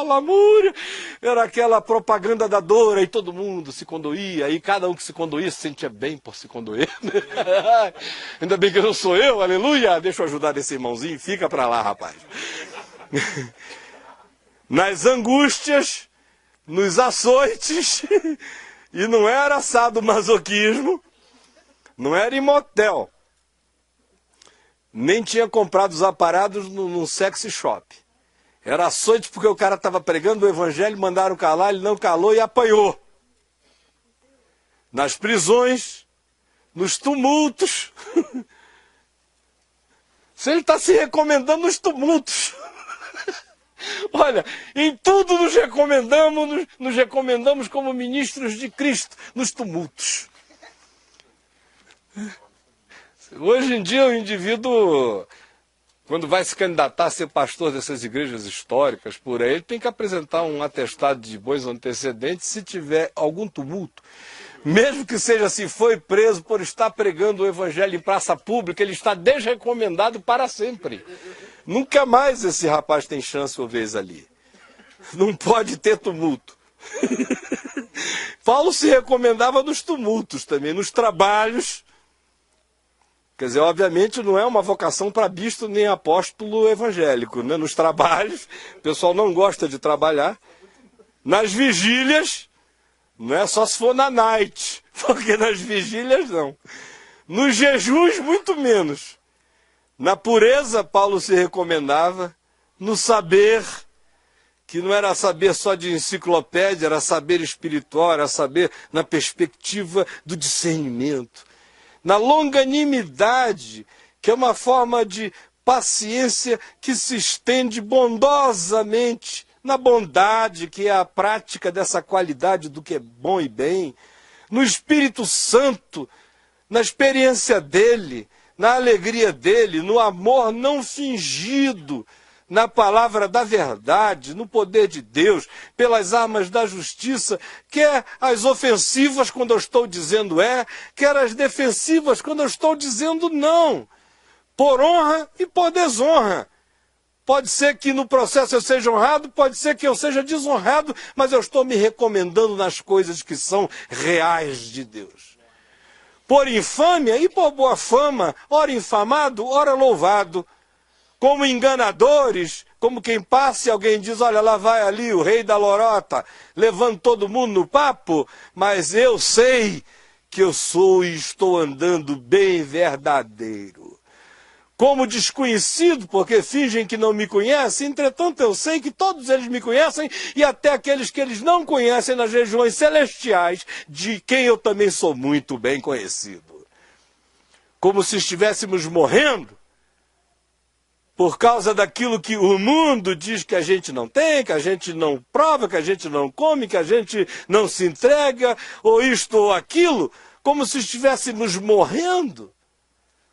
lamúria. Era aquela propaganda da dor, aí todo mundo se condoía, aí cada um que se condoía se sentia bem por se condoer. Ainda bem que não sou eu, aleluia. Deixa eu ajudar esse irmãozinho, fica pra lá, rapaz. Nas angústias, nos açoites, e não era sadomasoquismo, não era em motel. Nem tinha comprado os aparados num sexy shop. Era açoite porque o cara estava pregando o evangelho, mandaram calar, ele não calou e apanhou. Nas prisões, nos tumultos. Se ele está se recomendando nos tumultos. Olha, em tudo nos recomendamos como ministros de Cristo, nos tumultos. Hoje em dia o indivíduo, quando vai se candidatar a ser pastor dessas igrejas históricas por aí, ele tem que apresentar um atestado de bons antecedentes se tiver algum tumulto. Mesmo que seja se foi preso por estar pregando o evangelho em praça pública, ele está desrecomendado para sempre. Nunca mais esse rapaz tem chance ou vez ali. Não pode ter tumulto. Paulo se recomendava nos tumultos também, nos trabalhos. Quer dizer, obviamente não é uma vocação para bispo nem apóstolo evangélico, né? Nos trabalhos, o pessoal não gosta de trabalhar. Nas vigílias, não é só se for na night, porque nas vigílias não. Nos jejuns, muito menos. Na pureza, Paulo se recomendava. No saber, que não era saber só de enciclopédia, era saber espiritual, era saber na perspectiva do discernimento. Na longanimidade, que é uma forma de paciência que se estende bondosamente, na bondade, que é a prática dessa qualidade do que é bom e bem, no Espírito Santo, na experiência dele, na alegria dele, no amor não fingido, na palavra da verdade, no poder de Deus, pelas armas da justiça, quer as ofensivas quando eu estou dizendo quer as defensivas quando eu estou dizendo não, por honra e por desonra. Pode ser que no processo eu seja honrado, pode ser que eu seja desonrado, mas eu estou me recomendando nas coisas que são reais de Deus. Por infâmia e por boa fama, ora infamado, ora louvado. Como enganadores, como quem passa e alguém diz, olha, lá vai ali o rei da lorota, levando todo mundo no papo, mas eu sei que eu sou e estou andando bem verdadeiro. Como desconhecido, porque fingem que não me conhecem, entretanto eu sei que todos eles me conhecem e até aqueles que eles não conhecem nas regiões celestiais, de quem eu também sou muito bem conhecido. Como se estivéssemos morrendo, por causa daquilo que o mundo diz que a gente não tem, que a gente não prova, que a gente não come, que a gente não se entrega, ou isto ou aquilo, como se estivéssemos morrendo.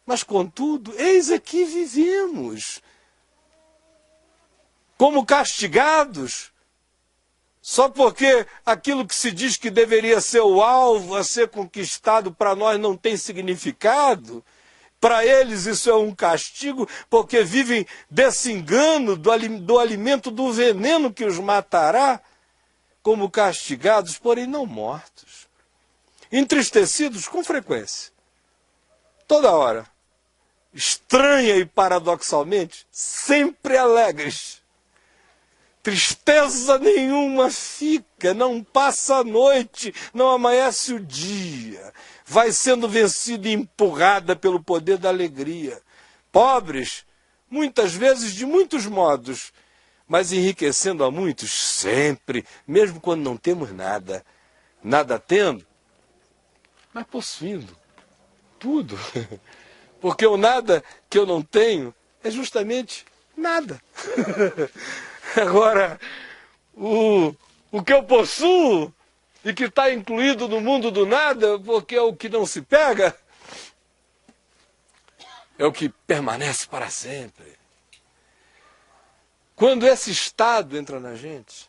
Mas, contudo, eis aqui vivemos, como castigados, só porque aquilo que se diz que deveria ser o alvo a ser conquistado para nós não tem significado. Para eles isso é um castigo, porque vivem desse engano do alimento do veneno que os matará, como castigados, porém não mortos. Entristecidos com frequência, toda hora. Estranha e paradoxalmente, sempre alegres. Tristeza nenhuma fica, não passa a noite, não amanhece o dia. Vai sendo vencida e empurrada pelo poder da alegria. Pobres, muitas vezes de muitos modos, mas enriquecendo a muitos sempre, mesmo quando não temos nada. Nada tendo, mas possuindo tudo. Porque o nada que eu não tenho é justamente nada. Agora, o que eu possuo e que está incluído no mundo do nada, porque é o que não se pega, é o que permanece para sempre. Quando esse estado entra na gente,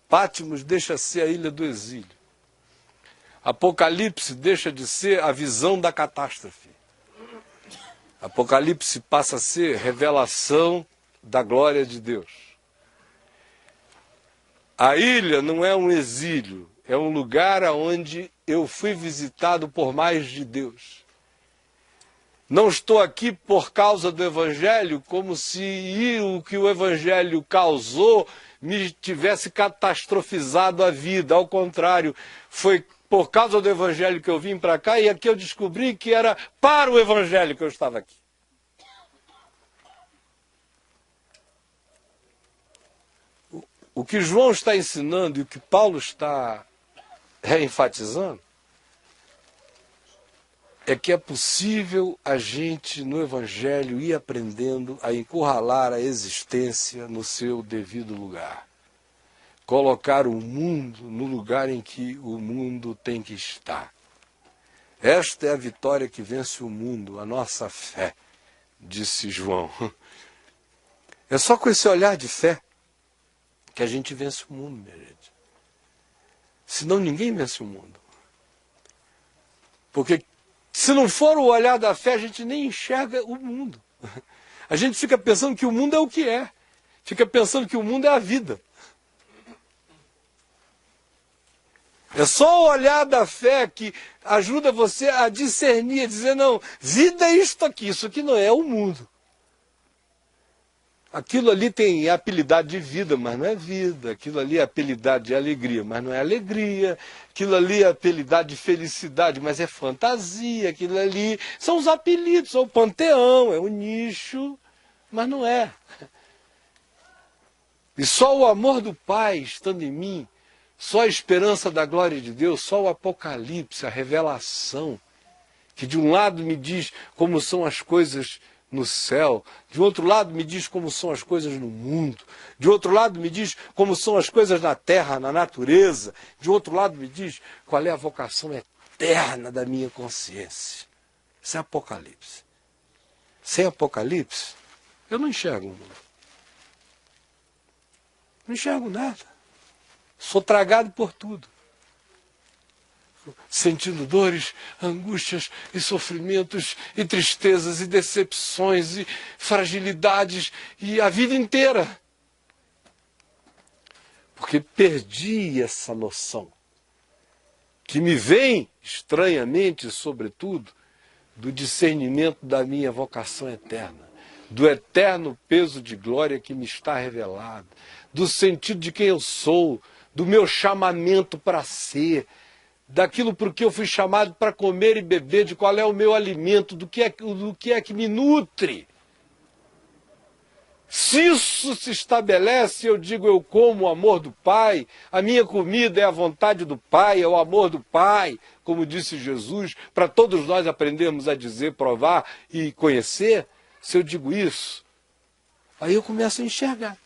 Patmos deixa de ser a ilha do exílio. Apocalipse deixa de ser a visão da catástrofe. Apocalipse passa a ser revelação da glória de Deus. A ilha não é um exílio, é um lugar onde eu fui visitado por mais de Deus. Não estou aqui por causa do Evangelho, como se o que o Evangelho causou me tivesse catastrofizado a vida. Ao contrário, foi por causa do Evangelho que eu vim para cá e aqui eu descobri que era para o Evangelho que eu estava aqui. O que João está ensinando e o que Paulo está reenfatizando é que é possível a gente, no Evangelho, ir aprendendo a encurralar a existência no seu devido lugar. Colocar o mundo no lugar em que o mundo tem que estar. Esta é a vitória que vence o mundo, a nossa fé, disse João. É só com esse olhar de fé que a gente vence o mundo, minha gente. Senão ninguém vence o mundo. Porque se não for o olhar da fé, a gente nem enxerga o mundo. A gente fica pensando que o mundo é o que é. Fica pensando que o mundo é a vida. É só o olhar da fé que ajuda você a discernir, a dizer, não, vida é isto aqui não é o mundo. Aquilo ali tem apelidade de vida, mas não é vida. Aquilo ali é apelidade de alegria, mas não é alegria. Aquilo ali é apelidade de felicidade, mas é fantasia. Aquilo ali são os apelidos, é o panteão, é o nicho, mas não é. E só o amor do Pai estando em mim, só a esperança da glória de Deus, só o Apocalipse, a revelação, que de um lado me diz como são as coisas no céu, de outro lado me diz como são as coisas no mundo, de outro lado me diz como são as coisas na terra, na natureza, de outro lado me diz qual é a vocação eterna da minha consciência. Isso é Apocalipse. Sem Apocalipse, eu não enxergo o mundo. Não enxergo nada. Sou tragado por tudo. Sentindo dores, angústias e sofrimentos e tristezas e decepções e fragilidades e a vida inteira. Porque perdi essa noção que me vem estranhamente, sobretudo, do discernimento da minha vocação eterna, do eterno peso de glória que me está revelado, do sentido de quem eu sou, do meu chamamento para ser, daquilo por que eu fui chamado para comer e beber, de qual é o meu alimento, do que é que me nutre. Se isso se estabelece, eu digo, eu como o amor do Pai, a minha comida é a vontade do Pai, é o amor do Pai, como disse Jesus, para todos nós aprendermos a dizer, provar e conhecer. Se eu digo isso, aí eu começo a enxergar.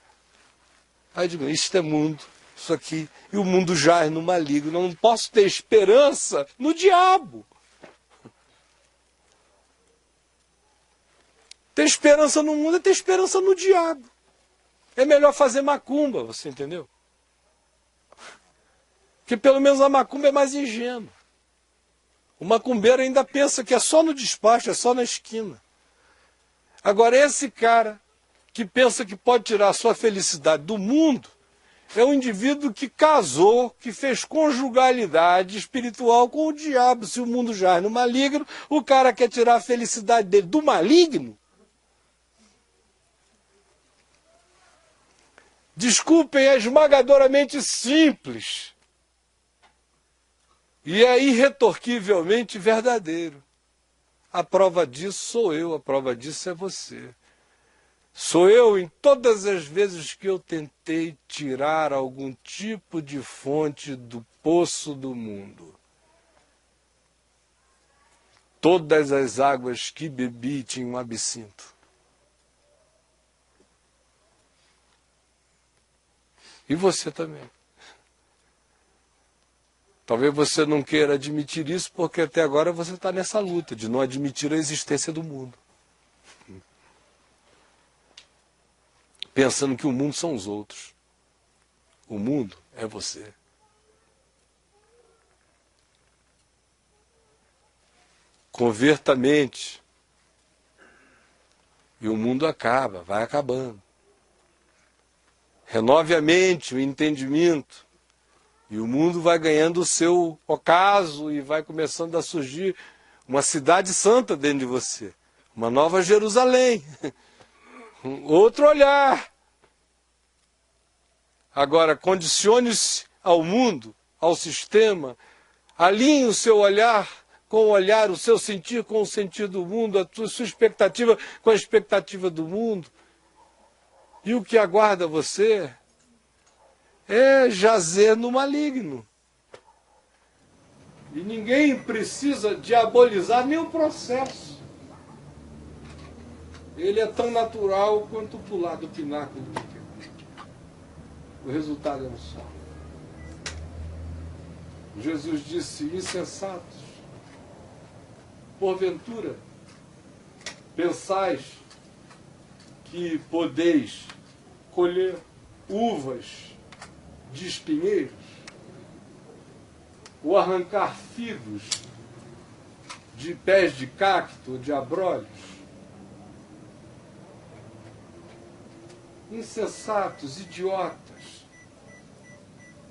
Aí eu digo, isto é mundo. Isso aqui, e o mundo jaz no maligno, não posso ter esperança no diabo. Ter esperança no mundo é ter esperança no diabo. É melhor fazer macumba, você entendeu? Porque pelo menos a macumba é mais ingênua. O macumbeiro ainda pensa que é só no despacho, é só na esquina. Agora esse cara que pensa que pode tirar a sua felicidade do mundo, é um indivíduo que casou, que fez conjugalidade espiritual com o diabo. Se o mundo jaz no maligno, o cara quer tirar a felicidade dele do maligno. Desculpem, é esmagadoramente simples. E é irretorquivelmente verdadeiro. A prova disso sou eu, a prova disso é você. Sou eu em todas as vezes que eu tentei tirar algum tipo de fonte do poço do mundo. Todas as águas que bebi tinham absinto. E você também. Talvez você não queira admitir isso porque até agora você está nessa luta de não admitir a existência do mundo. Pensando que o mundo são os outros. O mundo é você. Converta a mente. E o mundo acaba, vai acabando. Renove a mente, o entendimento. E o mundo vai ganhando o seu ocaso e vai começando a surgir uma cidade santa dentro de você. Uma nova Jerusalém. Outro olhar. Agora, condicione-se ao mundo, ao sistema, alinhe o seu olhar com o olhar, o seu sentir com o sentir do mundo, a sua expectativa com a expectativa do mundo. E o que aguarda você é jazer no maligno. E ninguém precisa diabolizar nem o processo. Ele é tão natural quanto pular do pináculo do pequeno. O resultado é um só. Jesus disse: insensatos, porventura, pensais que podeis colher uvas de espinheiros, ou arrancar figos de pés de cacto ou de abrolhos? Insensatos, idiotas.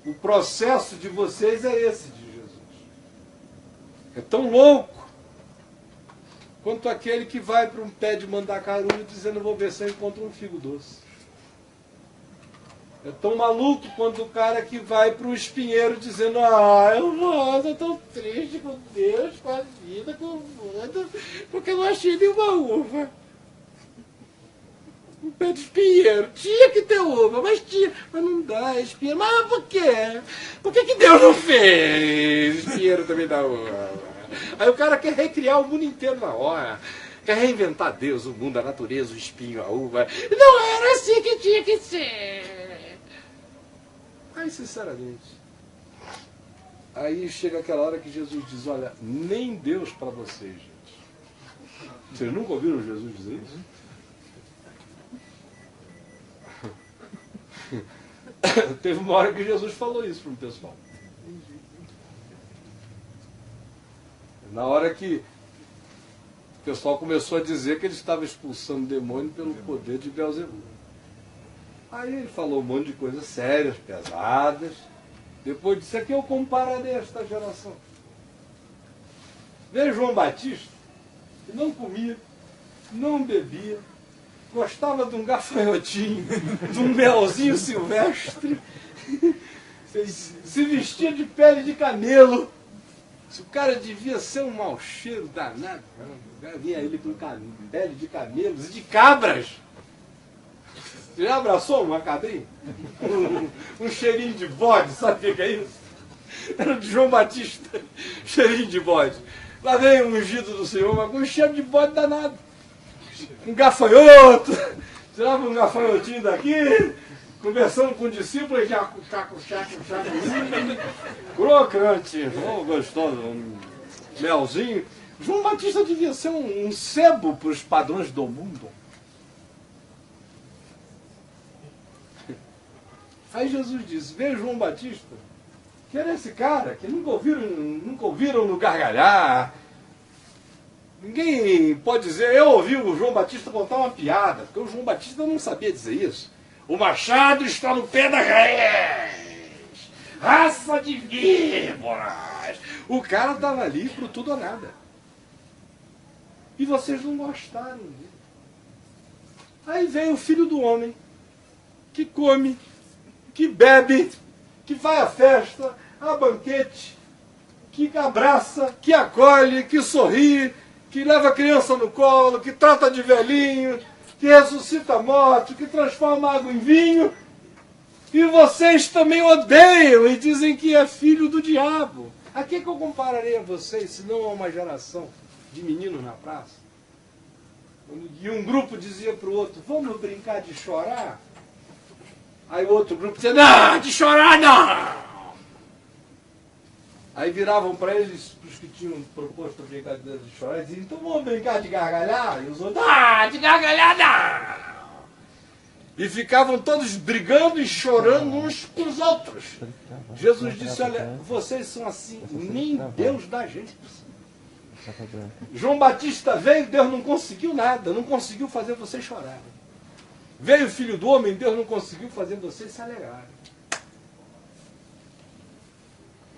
O processo de vocês é esse de Jesus. É tão louco quanto aquele que vai para um pé de mandacaru dizendo: vou ver se eu encontro um figo doce. É tão maluco quanto o cara que vai para o espinheiro dizendo: eu estou tão triste com Deus, com a vida, com o mundo, porque eu não achei nenhuma uva. Um pé de espinheiro. Tinha que ter uva, mas não dá espinheiro. Mas por quê? Por que Deus não fez? Espinheiro também dá uva. Aí o cara quer recriar o mundo inteiro na hora. Quer reinventar Deus, o mundo, a natureza, o espinho, a uva. Não era assim que tinha que ser. Aí, sinceramente, aí chega aquela hora que Jesus diz: olha, nem Deus para vocês, gente. Vocês nunca ouviram Jesus dizer isso? Teve uma hora que Jesus falou isso para o pessoal. Na hora que o pessoal começou a dizer que ele estava expulsando demônio pelo poder de Beelzebul. Aí ele falou um monte de coisas sérias, pesadas. Depois disse: aqui eu compararei esta geração. Veja João Batista, que não comia, não bebia, gostava de um gafanhotinho, de um melzinho silvestre, se vestia de pele de camelo. O cara devia ser um mau cheiro danado. Vinha ele com pele de camelos e de cabras. Você já abraçou uma cabrinha? Um cheirinho de bode, sabe o que é isso? Era de João Batista, cheirinho de bode. Lá vem o ungido do Senhor, mas com um cheiro de bode danado. Um gafanhoto, tirava um gafanhotinho daqui, conversando com o discípulo, e já chaco, crocante, gostoso, um melzinho. João Batista devia ser um sebo para os padrões do mundo. Aí Jesus disse: veja João Batista, que era esse cara que nunca ouviram no gargalhar. Ninguém pode dizer: eu ouvi o João Batista contar uma piada, porque o João Batista não sabia dizer isso. O machado está no pé da raiz, raça de víboras. O cara estava ali pro tudo ou nada. E vocês não gostaram dele. Aí vem o Filho do Homem, que come, que bebe, que vai à festa, a banquete, que abraça, que acolhe, que sorri, que leva a criança no colo, que trata de velhinho, que ressuscita morto, que transforma água em vinho. E vocês também odeiam e dizem que é filho do diabo. A que eu compararei a vocês, se não a uma geração de meninos na praça? E um grupo dizia para o outro: vamos brincar de chorar? Aí o outro grupo dizia: não, de chorar não! Aí viravam para eles, os que tinham proposto a brincadeira de chorar, e diziam: então vamos brincar de gargalhar? E os outros: de gargalhar não! E ficavam todos brigando e chorando uns com os outros. Jesus disse: olha, vocês são assim, nem Deus dá jeito. João Batista veio, Deus não conseguiu nada, não conseguiu fazer vocês chorarem. Veio o Filho do Homem, Deus não conseguiu fazer vocês se alegrarem.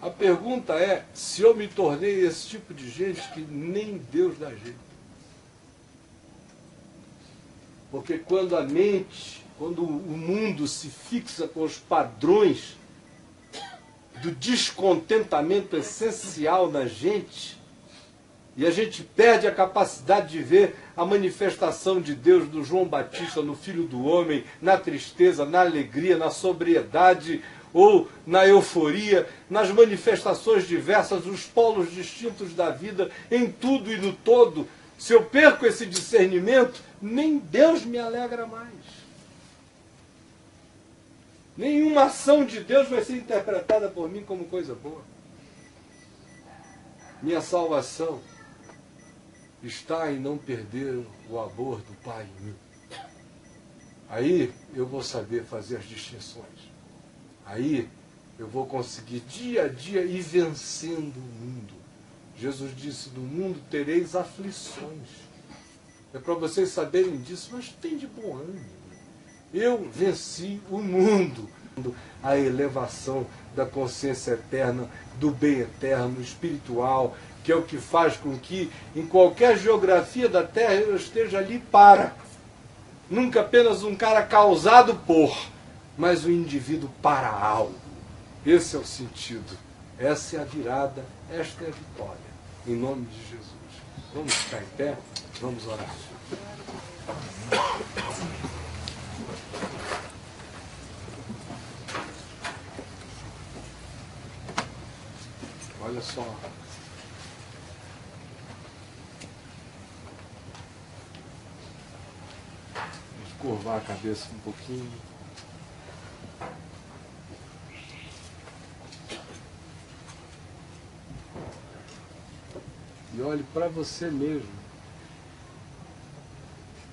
A pergunta é se eu me tornei esse tipo de gente que nem Deus dá jeito. Porque quando a mente, quando o mundo se fixa com os padrões do descontentamento essencial na gente, e a gente perde a capacidade de ver a manifestação de Deus no João Batista, no Filho do Homem, na tristeza, na alegria, na sobriedade, ou na euforia, nas manifestações diversas, os polos distintos da vida, em tudo e no todo, se eu perco esse discernimento, nem Deus me alegra mais. Nenhuma ação de Deus vai ser interpretada por mim como coisa boa. Minha salvação está em não perder o amor do Pai em mim. Aí eu vou saber fazer as distinções. Aí eu vou conseguir dia a dia ir vencendo o mundo. Jesus disse, no mundo tereis aflições. É para vocês saberem disso, mas tem de bom ânimo. Eu venci o mundo. A elevação da consciência eterna, do bem eterno, espiritual, que é o que faz com que, em qualquer geografia da Terra, eu esteja ali para. Nunca apenas um cara causado por, mas um indivíduo para algo. Esse é o sentido. Essa é a virada, esta é a vitória. Em nome de Jesus. Vamos ficar em pé, vamos orar. Olha só. Vamos curvar a cabeça um pouquinho. E olhe para você mesmo.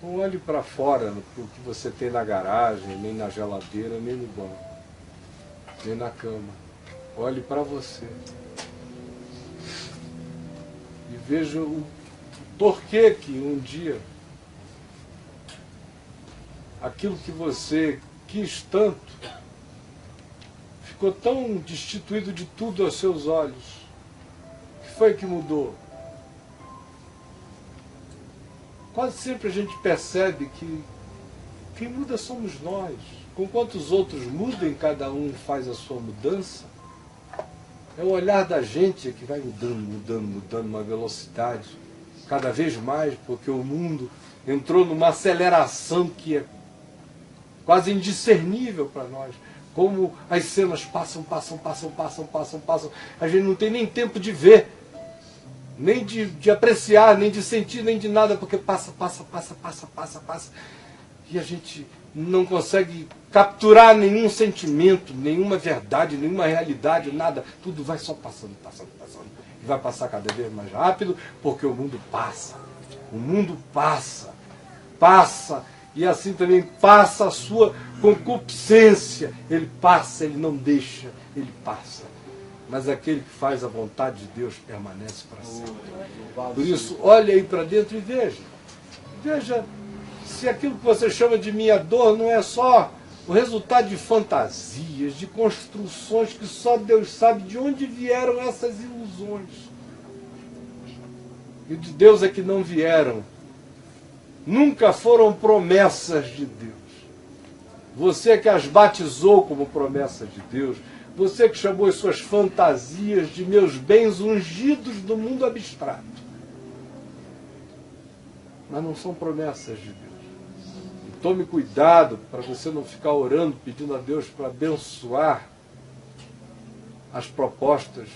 Não olhe para fora, para o que você tem na garagem, nem na geladeira, nem no banco, nem na cama. Olhe para você. E veja o porquê que um dia aquilo que você quis tanto ficou tão destituído de tudo aos seus olhos. O que foi que mudou? Quase sempre a gente percebe que quem muda somos nós. Conquanto os outros mudem, cada um faz a sua mudança. É o olhar da gente que vai mudando uma velocidade cada vez mais, porque o mundo entrou numa aceleração que é quase indiscernível para nós. Como as cenas passam. A gente não tem nem tempo de ver, nem de apreciar, nem de sentir, nem de nada, porque passa. E a gente não consegue capturar nenhum sentimento, nenhuma verdade, nenhuma realidade, nada. Tudo vai só passando. E vai passar cada vez mais rápido, porque o mundo passa. O mundo passa. E assim também passa a sua concupiscência. Ele passa, ele não deixa, ele passa. Mas aquele que faz a vontade de Deus permanece para sempre. Por isso, olhe aí para dentro e veja. Veja se aquilo que você chama de minha dor não é só o resultado de fantasias, de construções que só Deus sabe de onde vieram essas ilusões. E de Deus é que não vieram. Nunca foram promessas de Deus. Você que as batizou como promessas de Deus, você que chamou as suas fantasias de meus bens ungidos do mundo abstrato. Mas não são promessas de Deus. E tome cuidado para você não ficar orando, pedindo a Deus para abençoar as propostas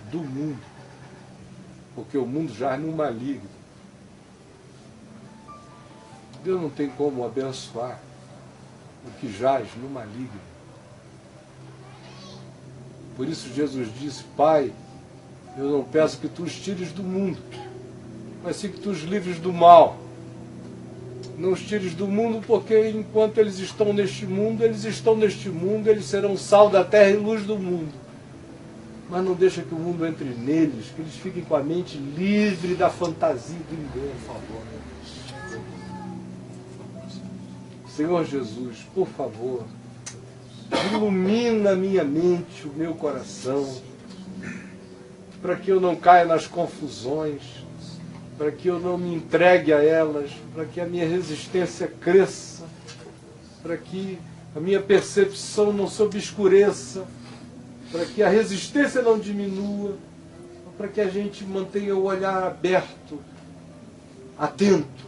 do mundo. Porque o mundo jaz no maligno. Deus não tem como abençoar o que jaz no maligno. Por isso Jesus disse, Pai, eu não peço que tu os tires do mundo, mas sim que tu os livres do mal. Não os tires do mundo, porque enquanto eles estão neste mundo, eles serão sal da terra e luz do mundo. Mas não deixa que o mundo entre neles, que eles fiquem com a mente livre da fantasia do engano, por favor. Senhor Jesus, por favor, ilumina a minha mente, o meu coração, para que eu não caia nas confusões, para que eu não me entregue a elas, para que a minha resistência cresça, para que a minha percepção não se obscureça, para que a resistência não diminua, para que a gente mantenha o olhar aberto, atento,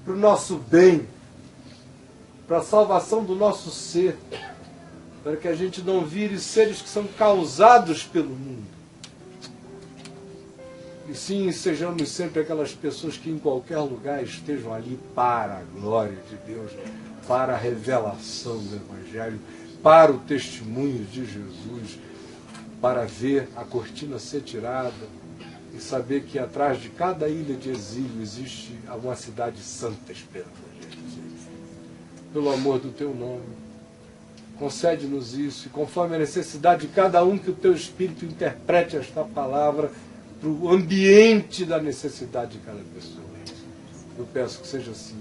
para o nosso bem, para a salvação do nosso ser, para que a gente não vire seres que são causados pelo mundo. E sim, sejamos sempre aquelas pessoas que em qualquer lugar estejam ali para a glória de Deus, para a revelação do Evangelho, para o testemunho de Jesus, para ver a cortina ser tirada e saber que atrás de cada ilha de exílio existe uma cidade santa esperando a gente. Pelo amor do teu nome, concede-nos isso, e conforme a necessidade de cada um, que o teu Espírito interprete esta palavra para o ambiente da necessidade de cada pessoa. Eu peço que seja assim.